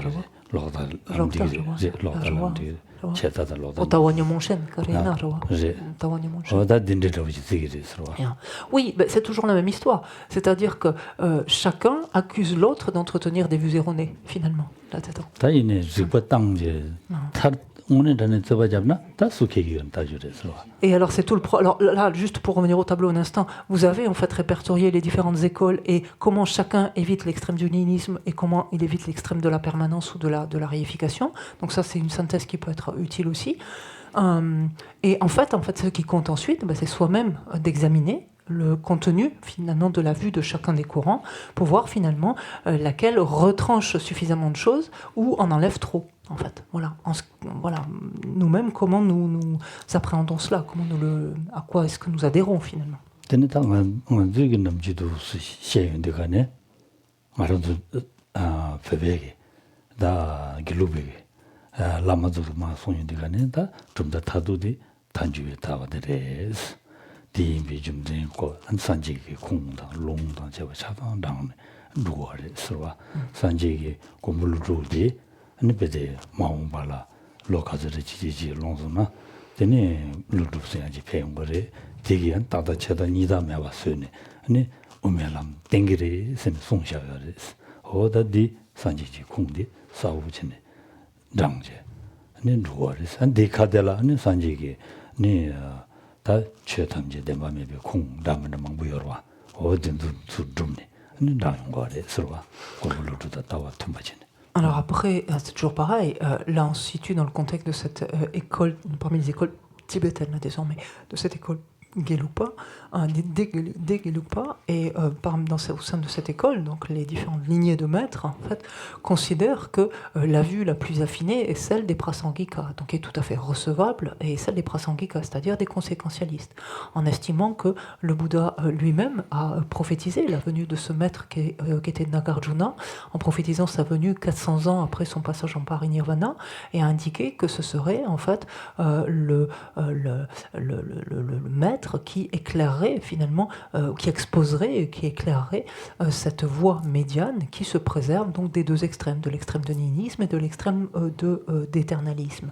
Chetata Loda. Otawanyo Monshen, Karina, Otawanyo Monshen. Oda Dindritawi Tigris. Oui, ben, c'est toujours la même histoire. C'est-à-dire que chacun accuse l'autre d'entretenir des vues erronées, finalement, là-dedans. Taïne, je peux t'engager. Et alors c'est tout le alors là, juste pour revenir au tableau un instant, vous avez en fait répertorié les différentes écoles et comment chacun évite l'extrême du nihilisme et comment il évite l'extrême de la permanence ou de la réification. Donc ça c'est une synthèse qui peut être utile aussi. Et en fait ce qui compte ensuite, c'est soi-même d'examiner le contenu finalement de la vue de chacun des courants pour voir finalement laquelle retranche suffisamment de choses ou en enlève trop. En fait, voilà. Nous-mêmes, comment nous appréhendons cela, à quoi est-ce que nous adhérons finalement. Nipede maungbala lokazere chichi longzuna tene lutupsenyaji peyongore tegiyan tata cheda nida mewa sune ane umelam tengire sen songshayares oda di sanjiji kungdi sawu-chene drangje ane ruwares ane dekadela ane sanjigi ne ta chetamje denpa mebe kung drangana mangbuyorwa odin su drumne ane drangyongore sirwa kumbulututa tawa tumbachene. Alors après, c'est toujours pareil, là on se situe dans le contexte de cette école, parmi les écoles tibétaines là, désormais, de cette école Gelugpa, des Gelugpa, et au sein de cette école, donc les différentes lignées de maîtres, en fait, considèrent que la vue la plus affinée est celle des Prasangika, donc est tout à fait recevable, et celle des Prasangika, c'est-à-dire des conséquentialistes, en estimant que le Bouddha lui-même a prophétisé la venue de ce maître qui était Nagarjuna, en prophétisant sa venue 400 ans après son passage en Parinirvana, et a indiqué que ce serait en fait le maître qui éclairerait finalement, qui exposerait, qui éclairerait cette voie médiane qui se préserve donc des deux extrêmes, de l'extrême de nihilisme et de l'extrême d'éternalisme,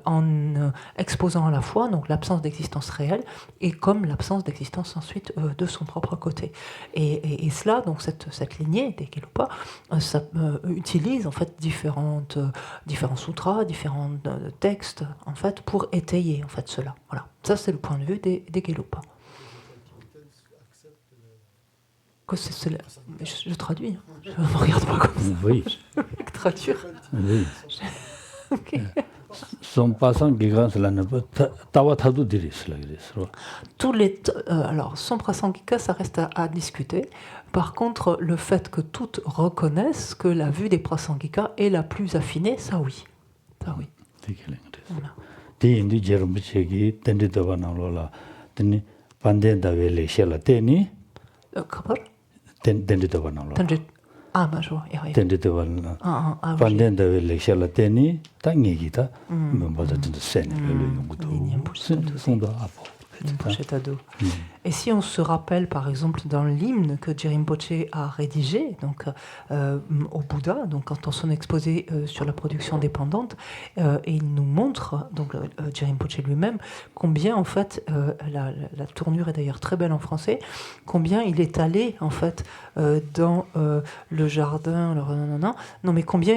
en exposant à la fois donc l'absence d'existence réelle et comme l'absence d'existence ensuite de son propre côté. Et cela, donc cette lignée des Gelugpa, ça utilise en fait différents sutras, différents textes en fait pour étayer en fait cela. Voilà. Ça, c'est le point de vue des Gelugpa. Je traduis. Je ne me regarde pas comme ça. Oui. Je vais traduire. Oui. Ok. Alors, son prasangika, ça reste à discuter. Par contre, le fait que toutes reconnaissent que la vue des prasangika est la plus affinée, ça oui. Ça oui. Voilà. Ah, bah, je vois. Et si on se rappelle par exemple dans l'hymne que Rinpoche a rédigé donc, au Bouddha, donc dans son exposé sur la production dépendante, et il nous montre, donc Rinpoche lui-même, combien en fait, la tournure est d'ailleurs très belle en français, combien il est allé en fait dans le jardin, non mais combien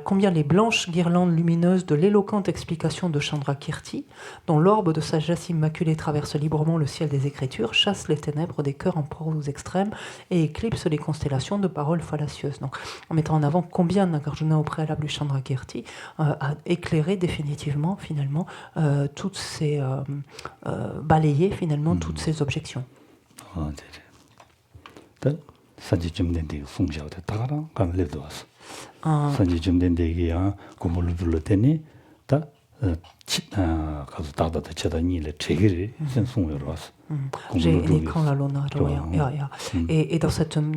combien les blanches guirlandes lumineuses de l'éloquente explication de Chandrakirti, dont l'orbe de sagesse immaculée traverse librement le ciel des écritures, chasse les ténèbres des cœurs en proie aux extrêmes et éclipse les constellations de paroles fallacieuses. Donc, en mettant en avant combien Nagarjuna au préalable Chandrakirti a éclairé définitivement, finalement, toutes ces balayé finalement toutes ces objections. Et dans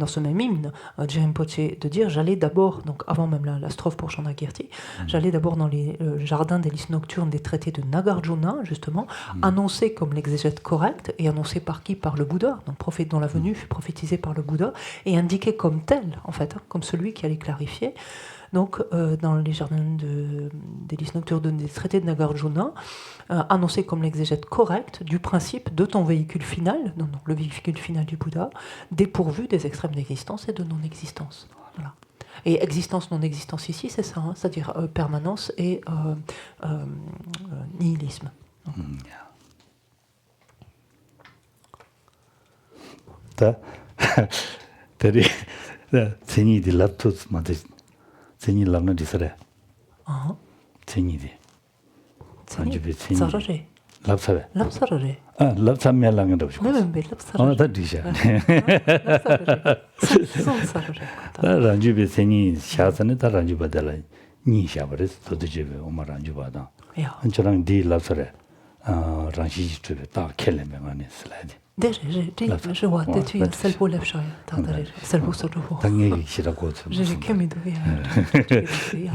ce même hymne, Rinpoche de dire, j'allais d'abord, donc avant même la strophe pour Chandrakirti, j'allais d'abord dans les jardins des lys nocturnes des traités de Nagarjuna, justement, annoncés comme l'exégète correct, et annoncés par qui? Par le Bouddha, donc prophète dont la venue fut prophétisée par le Bouddha, et indiqué comme tel, en fait, comme celui qui allait clarifier. donc dans les jardins des lys nocturnes des traités de Nagarjuna, annoncé comme l'exégète correcte du principe de ton véhicule final, donc le véhicule final du Bouddha, dépourvu des extrêmes d'existence et de non-existence. Voilà. Et existence, non-existence ici, c'est ça, hein, c'est-à-dire permanence et nihilisme. Tseni di laptops ma de tseni lamna di sare. Tseni di. Sanjibe tseni. Sarare. Lapsare. Lapsarare. Lapsamya langa do. Même lapsarare. Da disha. Lapsarare. Da ranjibe tseni shasane da ranjiba dala ni shabares to de jebe oma ranjiba da. Ja. Anchorang di lapsare. Ranji tube ta keleme mane slide. Je vois, tu as celle pour l'Efchaya, celle pour ce jour. J'ai qu'aimé de vivre.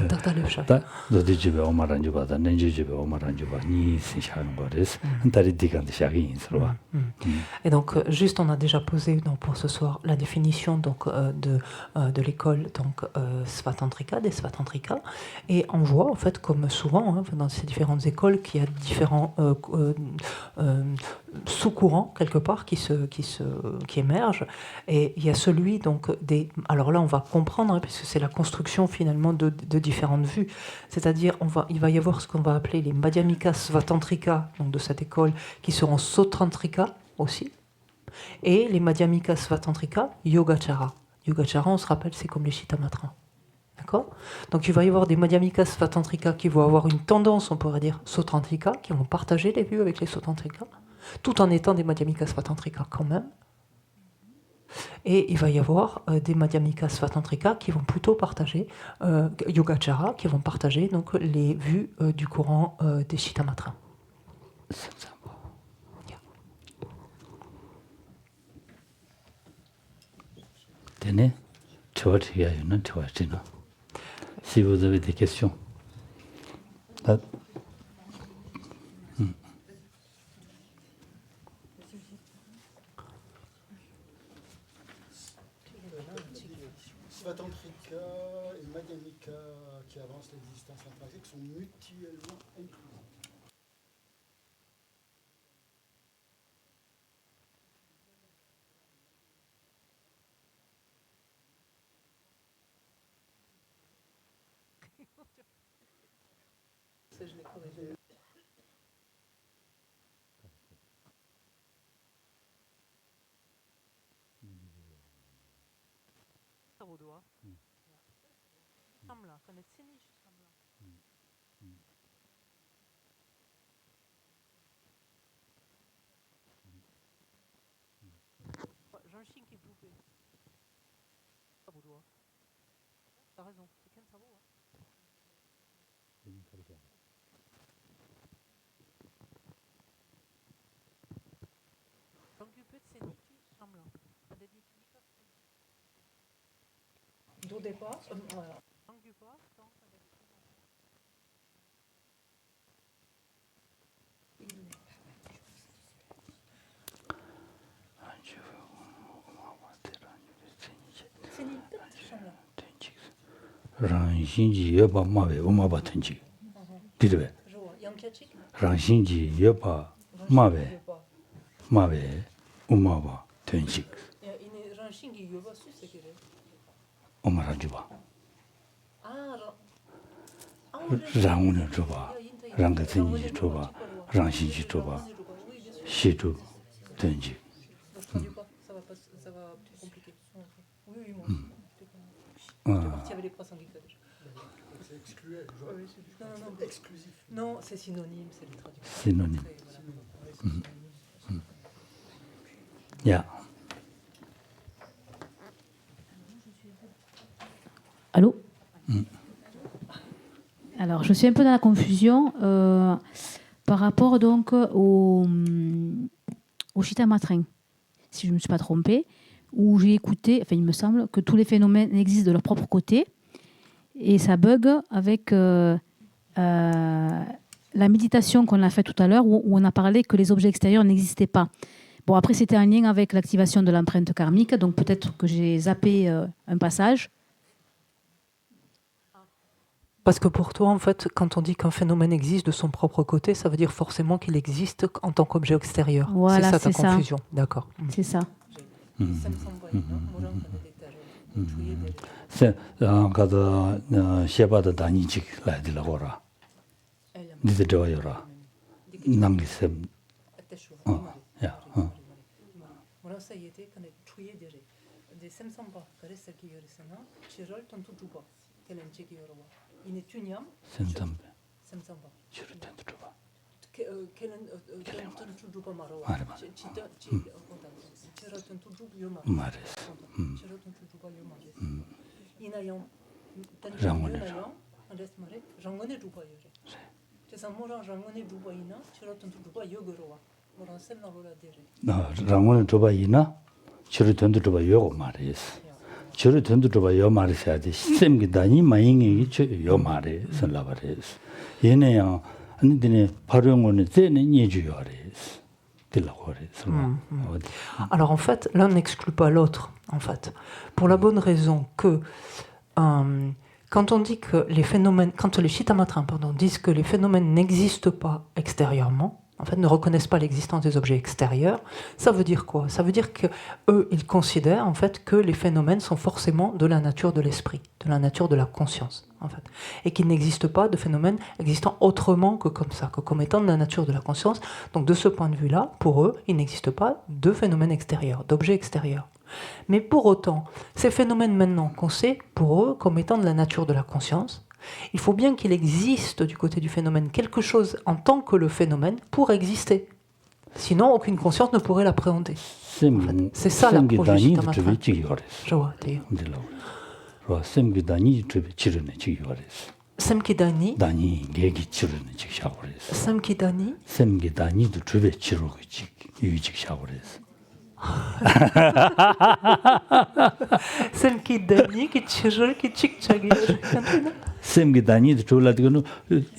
T'as l'Efchaya. Dodijibe Omaranjubada, Nenjibe Omaranjuba, Ni Sishanboris, Taridikan Shagin. Et donc, juste, on a déjà posé donc, pour ce soir la définition donc, de l'école donc, Svatantrika, des Svatantrika. Et on voit, en fait, comme souvent, hein, dans ces différentes écoles, qu'il y a différents sous-courants, quelque part, qui émergent. Et il y a celui donc des... Alors là, on va comprendre, hein, puisque c'est la construction finalement de différentes vues. C'est-à-dire, il va y avoir ce qu'on va appeler les Madhyamika Svatantrika, donc de cette école, qui seront Sotantrika aussi. Et les Madhyamika Svatantrika, Yogacara. Yogacara, on se rappelle, c'est comme les Chittamatras. D'accord ? Donc il va y avoir des Madhyamika Svatantrika qui vont avoir une tendance, on pourrait dire, Sotantrika, qui vont partager les vues avec les Sotantrika, tout en étant des Madhyamika Svatantrika quand même. Et il va y avoir des Madhyamika Svatantrika qui vont plutôt partager, Yogacara, qui vont partager donc, les vues du courant des Chittamatras. Tenez, si vous avez des questions. Svatantrika et Madhyamika qui avancent l'existence intrinsèque sont mutuellement inclus. Je l'ai corrigé. Sabodoa. Shamla, quand c'est niche, Shamla. J'ai un chien qui est loupé. Sabodoa. T'as raison, c'est qu'un sabot, hein. До départ, Rangshinji yoba mawe umaba tenji. Dirbe. Rangshinji yoba mawe umaba tenji. Omaranjuba. Rangune choba, rangatsenji choba, rangshinji choba, shitu tenji. C'est exclusif. Non, c'est synonyme, c'est les traductions. Synonyme. Yeah. Allô ? Alors, je suis un peu dans la confusion par rapport donc au Chittamatrin, si je ne me suis pas trompée, où j'ai écouté, enfin il me semble, que tous les phénomènes existent de leur propre côté, et ça bug avec la méditation qu'on a faite tout à l'heure, où on a parlé que les objets extérieurs n'existaient pas. Bon, après, c'était en lien avec l'activation de l'empreinte karmique, donc peut-être que j'ai zappé un passage. Parce que pour toi, en fait, quand on dit qu'un phénomène existe de son propre côté, ça veut dire forcément qu'il existe en tant qu'objet extérieur. Voilà, c'est ça ta c'est ça. confusion. D'accord. C'est ça. C'est 가다 셰바다 다니직 라디라고라. 니들 저여라. 남기셈. 야. 센담베. 주르텐도 줘봐. 말했어. 랑원을 줘봐 이나 주르텐도 줘봐 요거 말했어. 주르텐도 줘봐 요 말했어야 돼. 시스템이 다니 마잉이 요 말했어. 라바랬어. 얘네야 아니더니 발용원에 때는 예주요래서. Alors en fait, l'un n'exclut pas l'autre, en fait, pour la bonne raison que quand on dit que les phénomènes, quand les Chittamatrins, disent que les phénomènes n'existent pas extérieurement, en fait, ne reconnaissent pas l'existence des objets extérieurs, ça veut dire quoi? Ça veut dire que eux, ils considèrent en fait que les phénomènes sont forcément de la nature de l'esprit, de la nature de la conscience, en fait, et qu'il n'existe pas de phénomènes existant autrement que comme ça, que comme étant de la nature de la conscience. Donc, de ce point de vue-là, pour eux, il n'existe pas de phénomènes extérieurs, d'objets extérieurs. Mais pour autant, ces phénomènes maintenant qu'on sait pour eux comme étant de la nature de la conscience, il faut bien qu'il existe du côté du phénomène quelque chose en tant que le phénomène pour exister. Sinon, aucune conscience ne pourrait l'appréhender. En fait, c'est ça l'approche du Chittamatra. Je vois, d'ailleurs. Semkidani. Semkidani. Semkidani도 주베 치료기 유직 샤워레스. Semkidani qui tire qui chichagi. Semkidani도 졸라디고는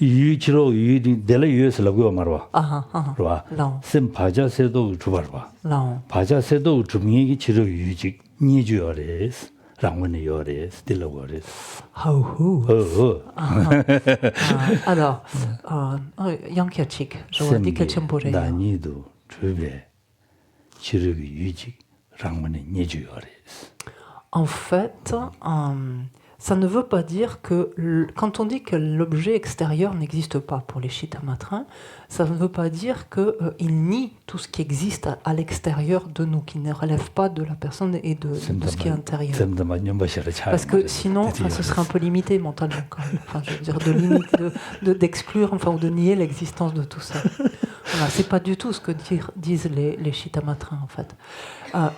유치로 유디 델라 유에스라고 말와. 아하. 와. 셈 바자세도 주발와. 라. 바자세도 주명이 치료 유직 니주요레스. 랑원의 요레스 딜라고레스. Alors, Yankiachik, je vois dit quelqu'un pour rien. 다니도 주베 치료기 유직 랑원의 니주요레스. En fait, ça ne veut pas dire que quand on dit que l'objet extérieur n'existe pas pour les Chittamatrins, ça ne veut pas dire qu'il nie tout ce qui existe à l'extérieur de nous, qui ne relève pas de la personne et de ce qui est intérieur. Parce que sinon, ce serait un peu limité mentalement quand même. Enfin, je veux dire, d'exclure ou de nier l'existence de tout ça. Voilà, c'est pas du tout ce que disent les Chittamatrins en fait.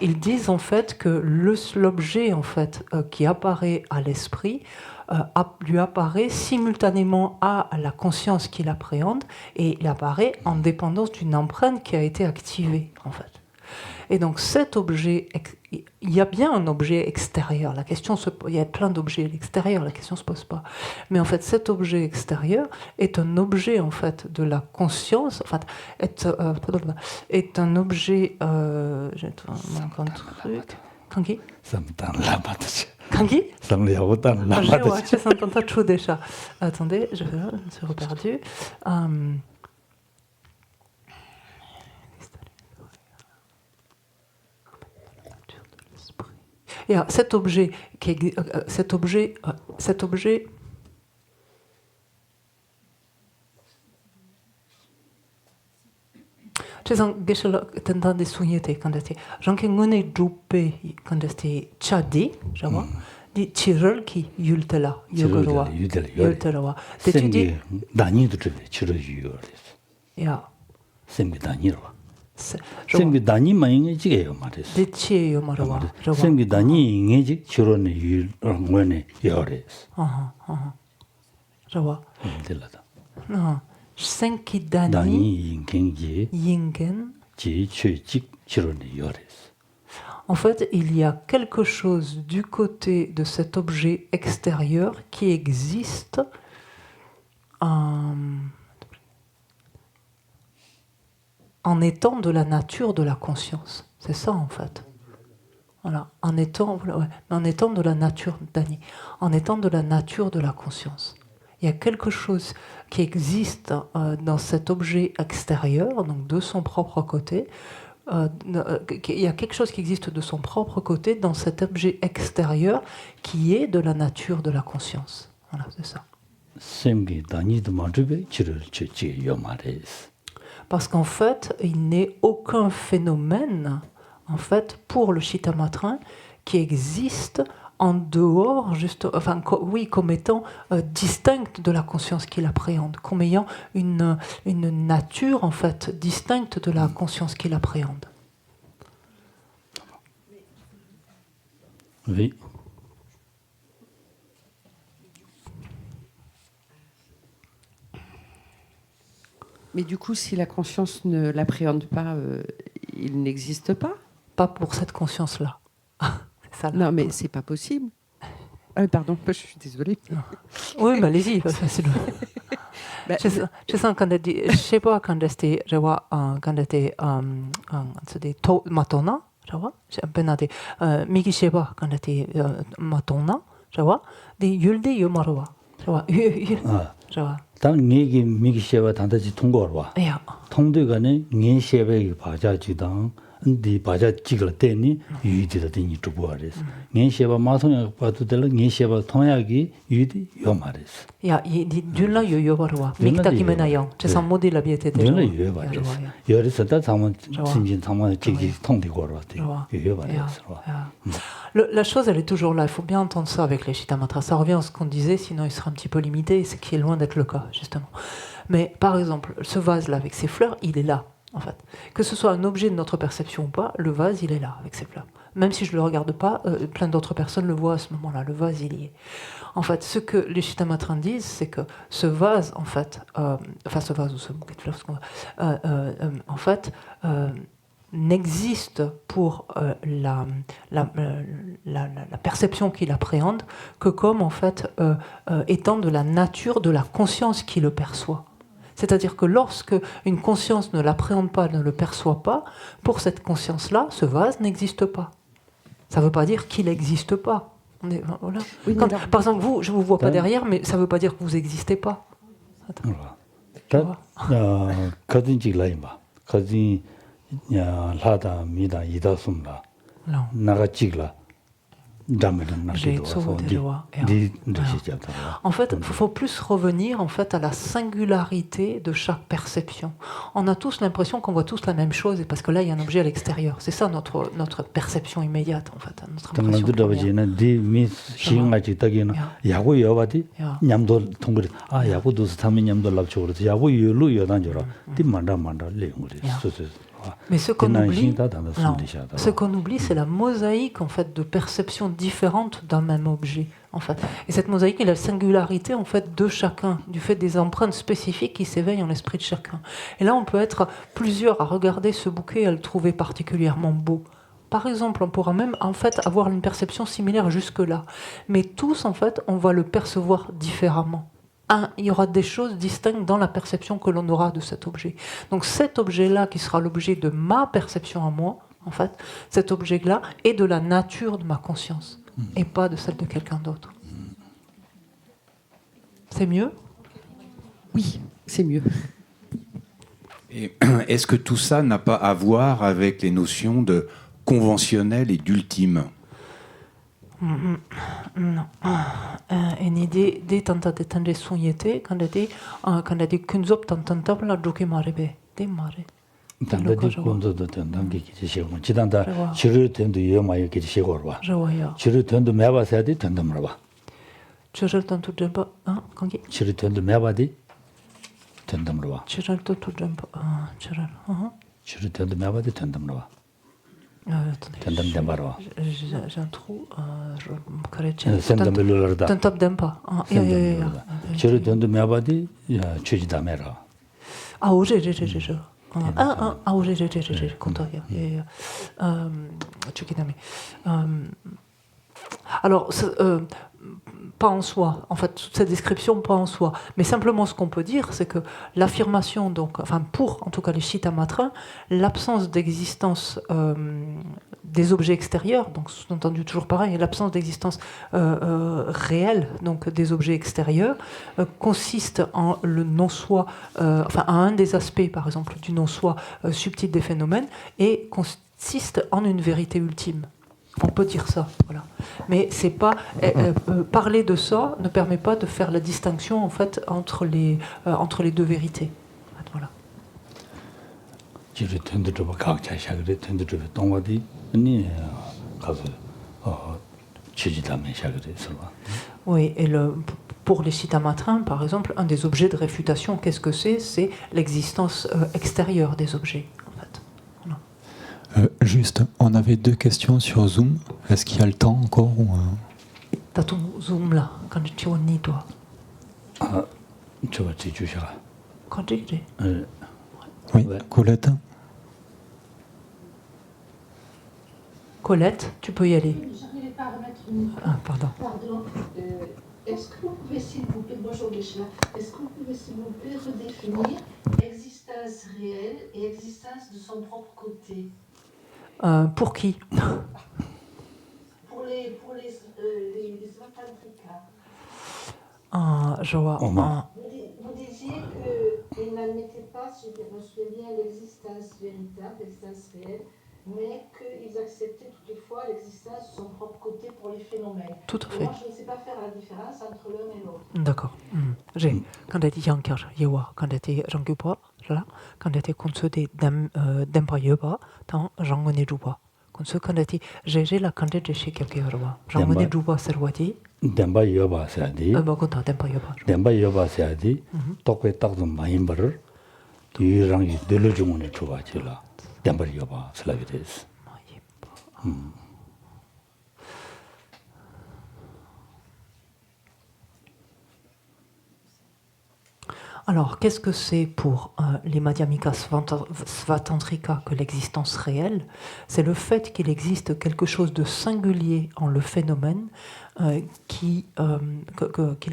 Ils disent en fait que l'objet en fait qui apparaît à l'esprit lui apparaît simultanément à la conscience qu'il appréhende et il apparaît en dépendance d'une empreinte qui a été activée en fait. Et donc cet objet, il y a bien un objet extérieur. Il y a plein d'objets à l'extérieur, la question se pose pas. Mais en fait, cet objet extérieur est un objet en fait de la conscience. En fait, est un objet. J'ai un truc. Kangi. Kangi. Je vois, je s'entends trop déjà. Attendez, je me suis reperdu. Et cet objet, ci sono tentando sognare quando ti anche non è giuppe quando ti chadi jawa di chirol ki yultela yogorwa yultela sem기 다니도 주베 치료 유요레스. 야 sem기 다니로 sem기 다니 마잉이지게요 말이스. 대치예요 말아와. sem기 다니 ing에지 치료네 유랑원에 요레스. jawa 들라다. Senkidani Yingen. En fait, il y a quelque chose du côté de cet objet extérieur qui existe en étant de la nature de la conscience. C'est ça en fait. Voilà, en étant de la nature, Dani, en étant de la nature de la conscience. il y a quelque chose qui existe dans cet objet extérieur, donc de son propre côté. Il y a quelque chose qui existe de son propre côté dans cet objet extérieur qui est de la nature de la conscience. Voilà, c'est ça. Parce qu'en fait, il n'est aucun phénomène, en fait, pour le Chittamatrin qui existe en dehors, comme étant distincte de la conscience qu'il appréhende, comme ayant une nature, en fait, distincte de la conscience qu'il appréhende. Oui. Mais du coup, si la conscience ne l'appréhende pas, il n'existe pas? Pas pour cette conscience-là. C'est ça, là. Non, mais c'est pas possible. Ah, pardon, je suis désolée. Oui, mais allez-y. C'est le... Je sens quand je sais pas quand j'étais, je vois quand j'étais c'était matona, je vois, j'ai un peu noté. Migi sais pas quand j'étais matona, je vois, des yulde yomarwa, je vois, je vois. 당 얘기 미기셰와 단다지 통과와. 야. 통도가네 녜셰베 바자지당 디 바자 찍을 때니 유이디다 되니 두고아레스. 녜셰바 마송야 봐도 될 녜셰바 통약이 유이디 요 말레스. 야, 이 줄라 요요바르와. 믹타키메나요. 제사 모델 라비에테 데. 줄라 요요바레스. 여리서다 상문 신진 상문 찍기 통되고로 왔대. 요요바레스. La chose, elle est toujours là. Il faut bien entendre ça avec les Chittamatra. Ça revient à ce qu'on disait, sinon il sera un petit peu limité, ce qui est loin d'être le cas, justement. Mais par exemple, ce vase-là avec ses fleurs, il est là, en fait. Que ce soit un objet de notre perception ou pas, le vase, il est là avec ses fleurs. Même si je ne le regarde pas, plein d'autres personnes le voient à ce moment-là. Le vase, il y est. En fait, ce que les Chittamatrins disent, c'est que ce vase, en fait, ce vase ou ce bouquet de fleurs, en fait, n'existe pour la perception qu'il appréhende que comme en fait étant de la nature de la conscience qui le perçoit. C'est-à-dire que lorsque une conscience ne l'appréhende pas, ne le perçoit pas, pour cette conscience-là, ce vase n'existe pas. Ça ne veut pas dire qu'il n'existe pas. Voilà. Oui, par exemple, vous, je ne vous vois pas derrière, mais ça ne veut pas dire que vous n'existez pas. 야 라다 미다 이다 숨라 나가 찍라 En fait, il faut plus revenir en fait à la singularité de chaque perception. On a tous l'impression qu'on voit tous la même chose, et parce que là, il y a un objet à l'extérieur. C'est ça notre perception immédiate, en fait. Notre impression Mais ce qu'on oublie, c'est la mosaïque en fait de perceptions différentes d'un même objet, en fait. Et cette mosaïque est la singularité en fait de chacun, du fait des empreintes spécifiques qui s'éveillent en l'esprit de chacun. Et là, on peut être plusieurs à regarder ce bouquet et à le trouver particulièrement beau. Par exemple, on pourra même en fait avoir une perception similaire jusque-là, mais tous en fait, on va le percevoir différemment. Il y aura des choses distinctes dans la perception que l'on aura de cet objet. Donc cet objet-là, qui sera l'objet de ma perception à moi, en fait, cet objet-là est de la nature de ma conscience, et pas de celle de quelqu'un d'autre. C'est mieux ? Oui, c'est mieux. Et est-ce que tout ça n'a pas à voir avec les notions de conventionnel et d'ultime ? Non. Une idée de tentare tendre sognete quand de kunzop tentantable la joke marebe de mare. 단다디 군도도 된단게 기지시고 지단다 치료 된도 여마요 기지시고와. 저와요. 치료 된도 매바서야 돼 된다 말아. 치료 된도 점바 거기. 치료 된도 매바디 된다 말아. 치료 된도 점바 치료. 치료 된도 매바디 된다 말아. J'ai un trou, je me connais. T'en top d'empa. 치료 된도 매바디 취지다메라. j'ai. Alors, pas en soi, en fait, toute cette description, pas en soi, mais simplement ce qu'on peut dire, c'est que l'affirmation, donc, enfin, pour en tout cas les Chittamatrins, l'absence d'existence des objets extérieurs, donc sous-entendu toujours pareil, l'absence d'existence réelle, donc des objets extérieurs, consiste en le non-soi, enfin à un des aspects, par exemple, du non-soi subtil des phénomènes, et consiste en une vérité ultime. On peut dire ça, voilà. Mais c'est pas parler de ça ne permet pas de faire la distinction en fait entre les deux vérités. Voilà. Oui, et pour les Cittamatrins, par exemple, un des objets de réfutation, qu'est-ce que c'est? C'est l'existence extérieure des objets, en fait. Voilà. Juste, on avait 2 questions sur Zoom. Est-ce qu'il y a le temps encore ou... T'as ton Zoom là, quand tu es ni toi. Quand tu es. Oui, Colette. Colette, tu peux y aller. J'arrivais pas à remettre une... Ah, pardon. Pardon. Est-ce que vous pouvez, s'il vous plaît, bonjour Guéchela, est-ce que vous pouvez, s'il vous plaît, redéfinir existence réelle et existence de son propre côté? Pour qui? Pour les Svatantrika. Je vois. Vous disiez qu'ils n'admettaient pas, si je me souviens bien, l'existence véritable, l'existence réelle, mais qu'ils acceptaient toutefois l'existence de son propre côté pour les phénomènes. Tout à fait. Moi, je ne sais pas faire la différence entre l'un et l'autre. D'accord. Quand tu dis Yankar, Yewa, quand tu dis Jangupa, là, quand tu dis Konsude d'Empayeba, tant Jangone Juba. Konsu quand tu dis J'ai la candidate de chez Kakiorwa. Jangone Juba Serwati. Demba Yoba Sadi. Bagonta Dempayeba. Demba Yoba Sadi. Tokwe Takzum Mahimber. Yurang Delujumone Chuvachila. Demba Yoba Slavides. Alors, qu'est-ce que c'est pour les Madhyamika Svatantrika que l'existence réelle? C'est le fait qu'il existe quelque chose de singulier en le phénomène, qu'il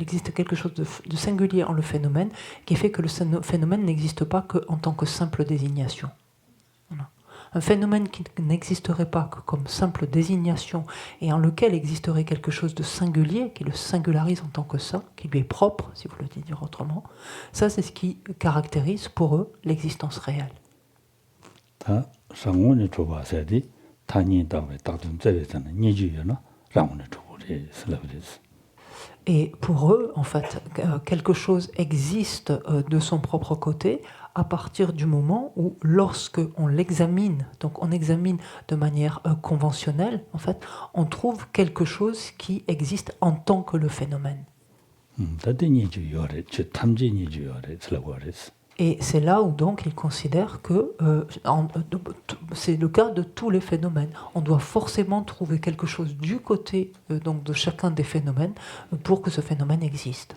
existe quelque chose de singulier en le phénomène, qui fait que le phénomène n'existe pas qu'en tant que simple désignation. Voilà. Un phénomène qui n'existerait pas que comme simple désignation et en lequel existerait quelque chose de singulier, qui le singularise en tant que ça, qui lui est propre, si vous le dites autrement, ça c'est ce qui caractérise pour eux l'existence réelle. Et pour eux, en fait, quelque chose existe de son propre côté à partir du moment où, lorsque on l'examine, donc on examine de manière conventionnelle, en fait, on trouve quelque chose qui existe en tant que le phénomène. Et c'est là où donc ils considèrent que c'est le cas de tous les phénomènes. On doit forcément trouver quelque chose du côté donc de chacun des phénomènes pour que ce phénomène existe.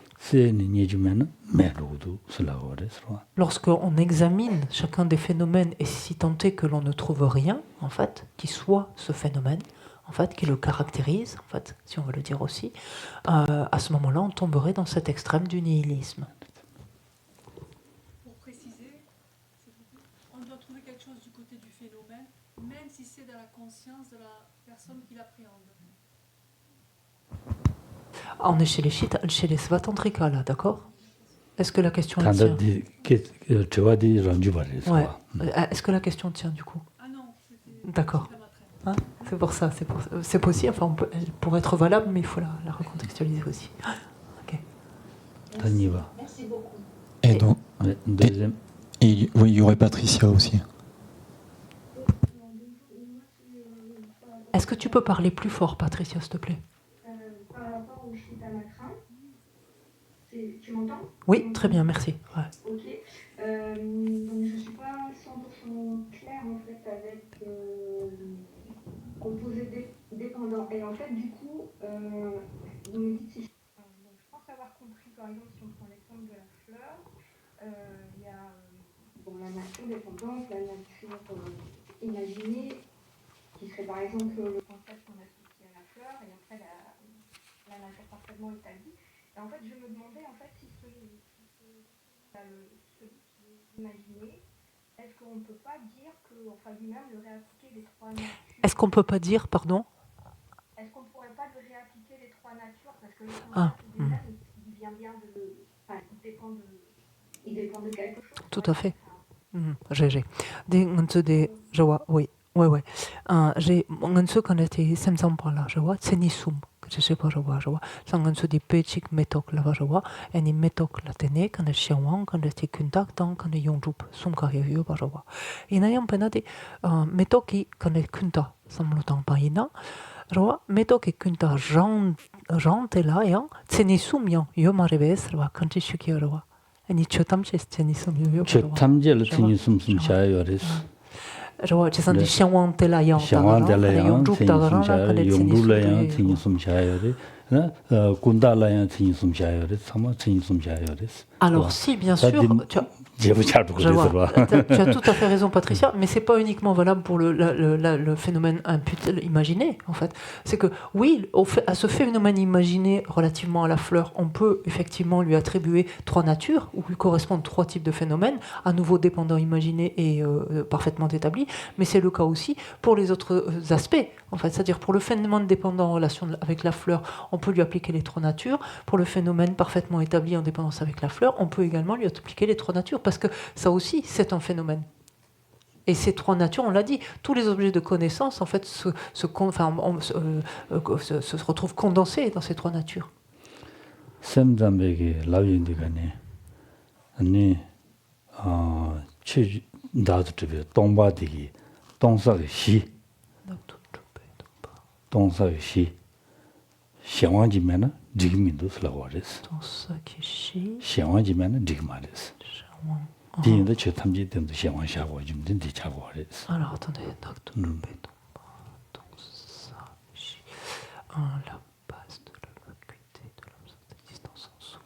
Lorsqu'on examine chacun des phénomènes et si tant est que l'on ne trouve rien, en fait, qui soit ce phénomène, en fait, qui le caractérise, en fait, si on veut le dire aussi, à ce moment-là, on tomberait dans cet extrême du nihilisme. Pour préciser, on doit trouver quelque chose du côté du phénomène, même si c'est dans la conscience de la personne qui l'appréhende. On est chez les Svatantrika, là, d'accord? Est-ce que la question tient? Ouais. Est-ce que la question tient, du coup? Ah non, d'accord. Hein, c'est pour ça, c'est possible, enfin, elle pourrait être valable, mais il faut la recontextualiser aussi. Ok. Merci beaucoup. Et donc, oui, il y aurait Patricia aussi. Est-ce que tu peux parler plus fort, Patricia, s'il te plaît? Par rapport au Cittamatrins, tu m'entends? Oui, très bien, merci. Ouais. Ok. Donc je ne suis pas 100% claire en fait avec composé dépendant. Et en fait, du coup, vous me dites si donc, je pense avoir compris, par exemple, si on prend l'exemple de la fleur, il y a la nature dépendante, la nature imaginée, qui serait par exemple le concept qu'on associe à la fleur, et après la nature parfaitement établie. Et en fait, je me demandais en fait si celui qui est imaginé, est-ce qu'on ne peut pas dire que, enfin lui-même, le réappliquer les trois natures? Est-ce qu'on ne peut pas dire, pardon? Est-ce qu'on ne pourrait pas le réappliquer les trois natures? Parce que le Ah, concept lui-même, il vient bien de... Enfin, il dépend de quelque chose. tout à fait. J'ai. Je vois, oui. J'ai un seul quand j'étais semsam par là, je vois, c'est nisum. Je sais pas, je vois. C'est un seul des petits métocs là, je vois. Et les métocs là, tenez, quand je suis en quand j'étais contact, quand je yongjup, sum carrière, je vois. Et n'a pas des métocs qui, quand je contact, ça me l'entend pas, je vois, métocs qui contact, Jean, t'es là, c'est nisum, yo m'arrive, je vois, quand je suis qui, je vois. Et ni chotam, c'est nisum, yo, je vois. 탐제를 티니숨 샤요레스 Je vois, c'est un des chiens de la yang, 용불라양 티니숨 샤요레 군달라양 티니숨 샤요레 사마 티니숨 샤요레스. Alors si, bien sûr, tu as tout à fait raison, Patricia, mais c'est pas uniquement valable pour le phénomène imaginé, en fait. C'est que, oui, à ce phénomène imaginé relativement à la fleur, on peut effectivement lui attribuer trois natures, où lui correspondent trois types de phénomènes, à nouveau dépendants imaginés et parfaitement établis, mais c'est le cas aussi pour les autres aspects, en fait. C'est-à-dire pour le phénomène dépendant en relation avec la fleur, on peut lui appliquer les trois natures. Pour le phénomène parfaitement établi en dépendance avec la fleur, on peut également lui appliquer les trois natures, parce que ça aussi, c'est un phénomène. Et ces trois natures, on l'a dit, tous les objets de connaissance, en fait, se retrouvent condensés dans ces trois natures. 샘담에게 라윈디가네 아니 치 다드트베 동바디기 동사의 시 동사의 시 샤완지면은 지금인도 슬라워레스 샤완지면은 지금아레스 디인도 최탐지 된도 샤완샤고 좀 된디 차고레스 Alors attendez, la base de la vacuité de l'absence d'existence en soi.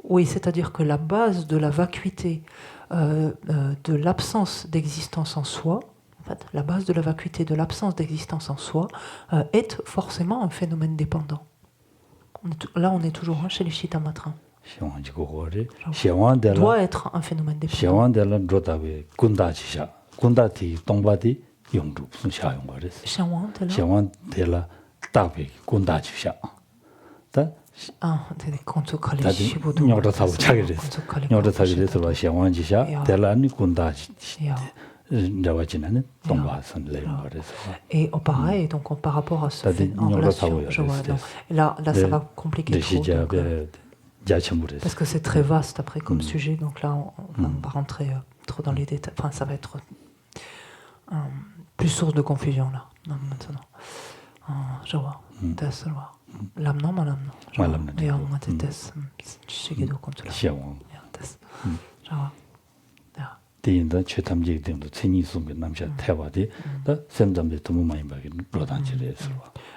Oui, c'est-à-dire que la base de la vacuité de l'absence d'existence en soi, en fait, la base de la vacuité de l'absence d'existence en soi est forcément un phénomène dépendant. Là, on est toujours chez les Chittamatrins. Doit être un phénomène dépendant. Et pareil, donc par rapport à ce en relation, je vois, là ça va compliquer trop. Parce que c'est très vaste après comme sujet, donc là on va rentrer trop dans les détails. Enfin, ça va être plus source de confusion là, maintenant. Je vois. L'âme non, l'âme non. Et on a des tests, je sais comme ça. Je vois. 대인다 최탐지 등도 체니숨에 남자 태와디 다 샘담에 너무 많이 바기 로단지레서.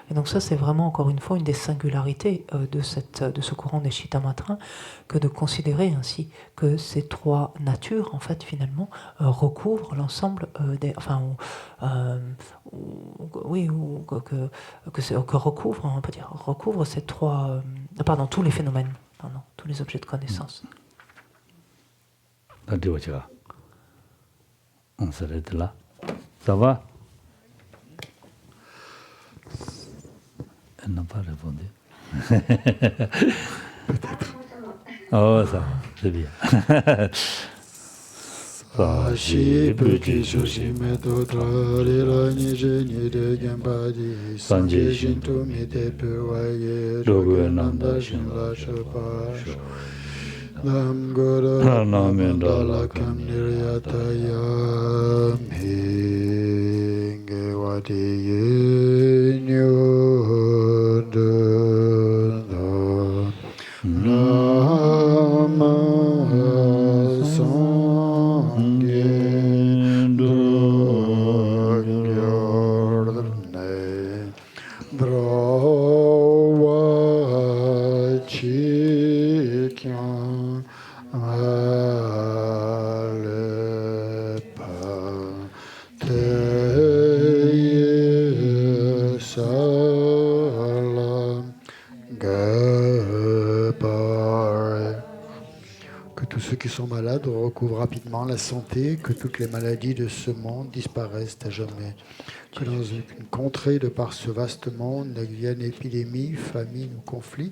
Et donc ça, c'est vraiment, encore une fois, une des singularités de ce courant des Chittamatrins, que de considérer ainsi que ces trois natures, en fait, finalement, recouvrent l'ensemble des... Enfin, que recouvre, on peut dire, recouvre ces trois... pardon, tous les phénomènes, tous les objets de connaissance. On s'arrête là. Ça va? Elle n'a pas répondu. Oh, ça va, c'est bien. Sashi Puji Shushi Meto Tralila Nije Nide Gembadi Sanje Shintu Mite Puwaye Rugwenanda Shinla Shapash Nam Guru Namendala Kam Niryataya Hinge Wati Nyodana Nama Sangye Dugyordane Brawa Chikyan Alepa Teye Sa qui sont malades recouvrent rapidement la santé, que toutes les maladies de ce monde disparaissent à jamais. Que dans une contrée de par ce vaste monde n'adviennent épidémies, famines ou conflits,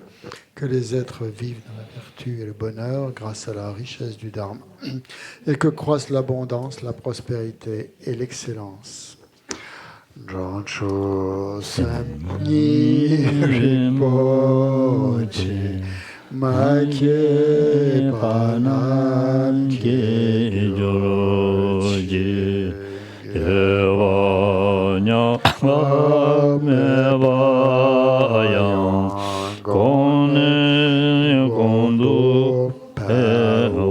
que les êtres vivent dans la vertu et le bonheur grâce à la richesse du Dharma, et que croissent l'abondance, la prospérité et l'excellence. Jancho Samni Rinpoche Makye Panam Ke Joroji Evanya Mevayan Kone Kondo Pewarjo.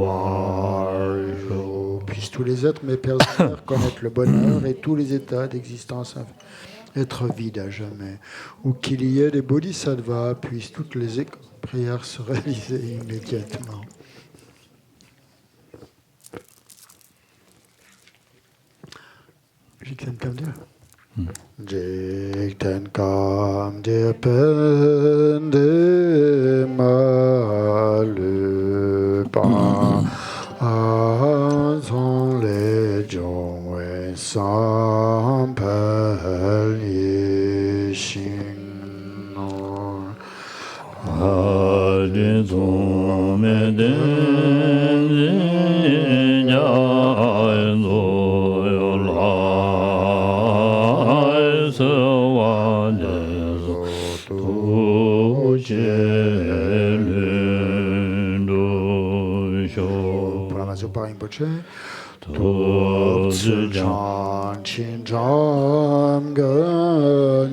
Puissent tous les êtres, mes pères et mères, connaître le bonheur et tous les états d'existence être vides à jamais. Ou qu'il y ait des bodhisattvas, puissent toutes les prières se réaliser immédiatement. Jikten kam dia. Jikten kam dia pende malu pa azon le jongwe sampel yishin Adi zome denzi nyai zoyo lai sewa dezo tu chelindu sho. Pour la Mazopa Rinpoche, Tu Chan Chin Jam Gan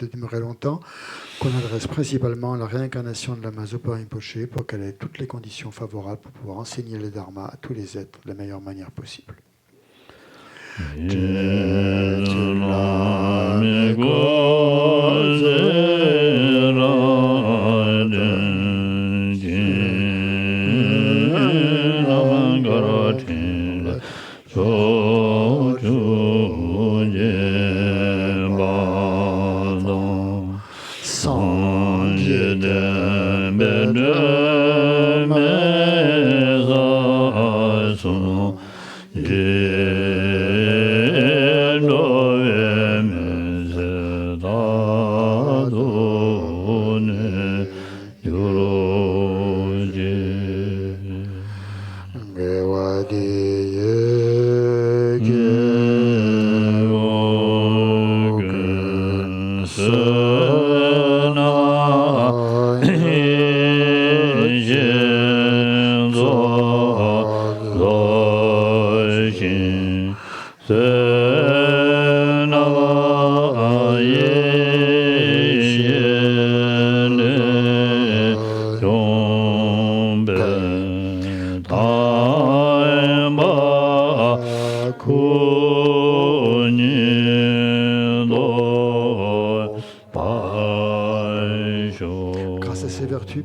de demeurer longtemps, qu'on adresse principalement à la réincarnation de la Mazopa Rinpoche pour qu'elle ait toutes les conditions favorables pour pouvoir enseigner le Dharma à tous les êtres de la meilleure manière possible.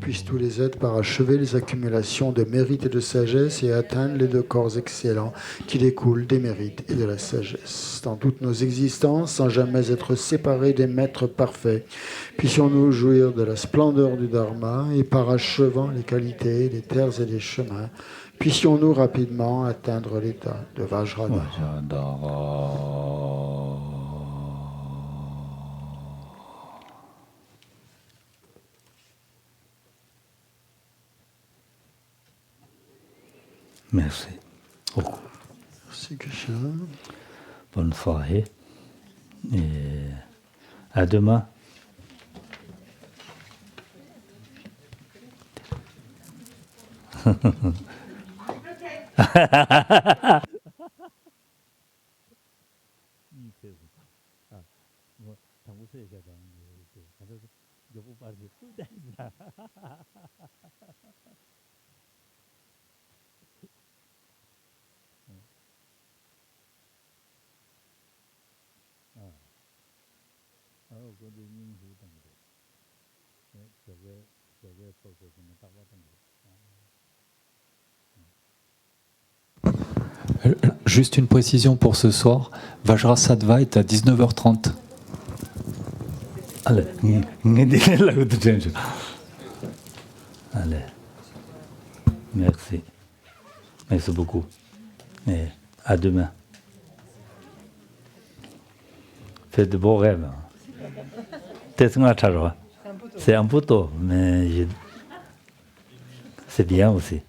Puissent tous les êtres parachever les accumulations de mérite et de sagesse et atteindre les deux corps excellents qui découlent des mérites et de la sagesse. Dans toutes nos existences, sans jamais être séparés des maîtres parfaits, puissions-nous jouir de la splendeur du Dharma et parachevant les qualités, les terres et les chemins, puissions-nous rapidement atteindre l'état de Vajradhara. Merci beaucoup. Merci Krishna. Bonne soirée et à demain. Je vous parle de tout ça. Juste une précision pour ce soir, Vajrasattva est à 19h30. Allez, allez, merci. Merci beaucoup. Et à demain. Faites de beaux rêves. C'est un peu tôt, mais c'est bien aussi.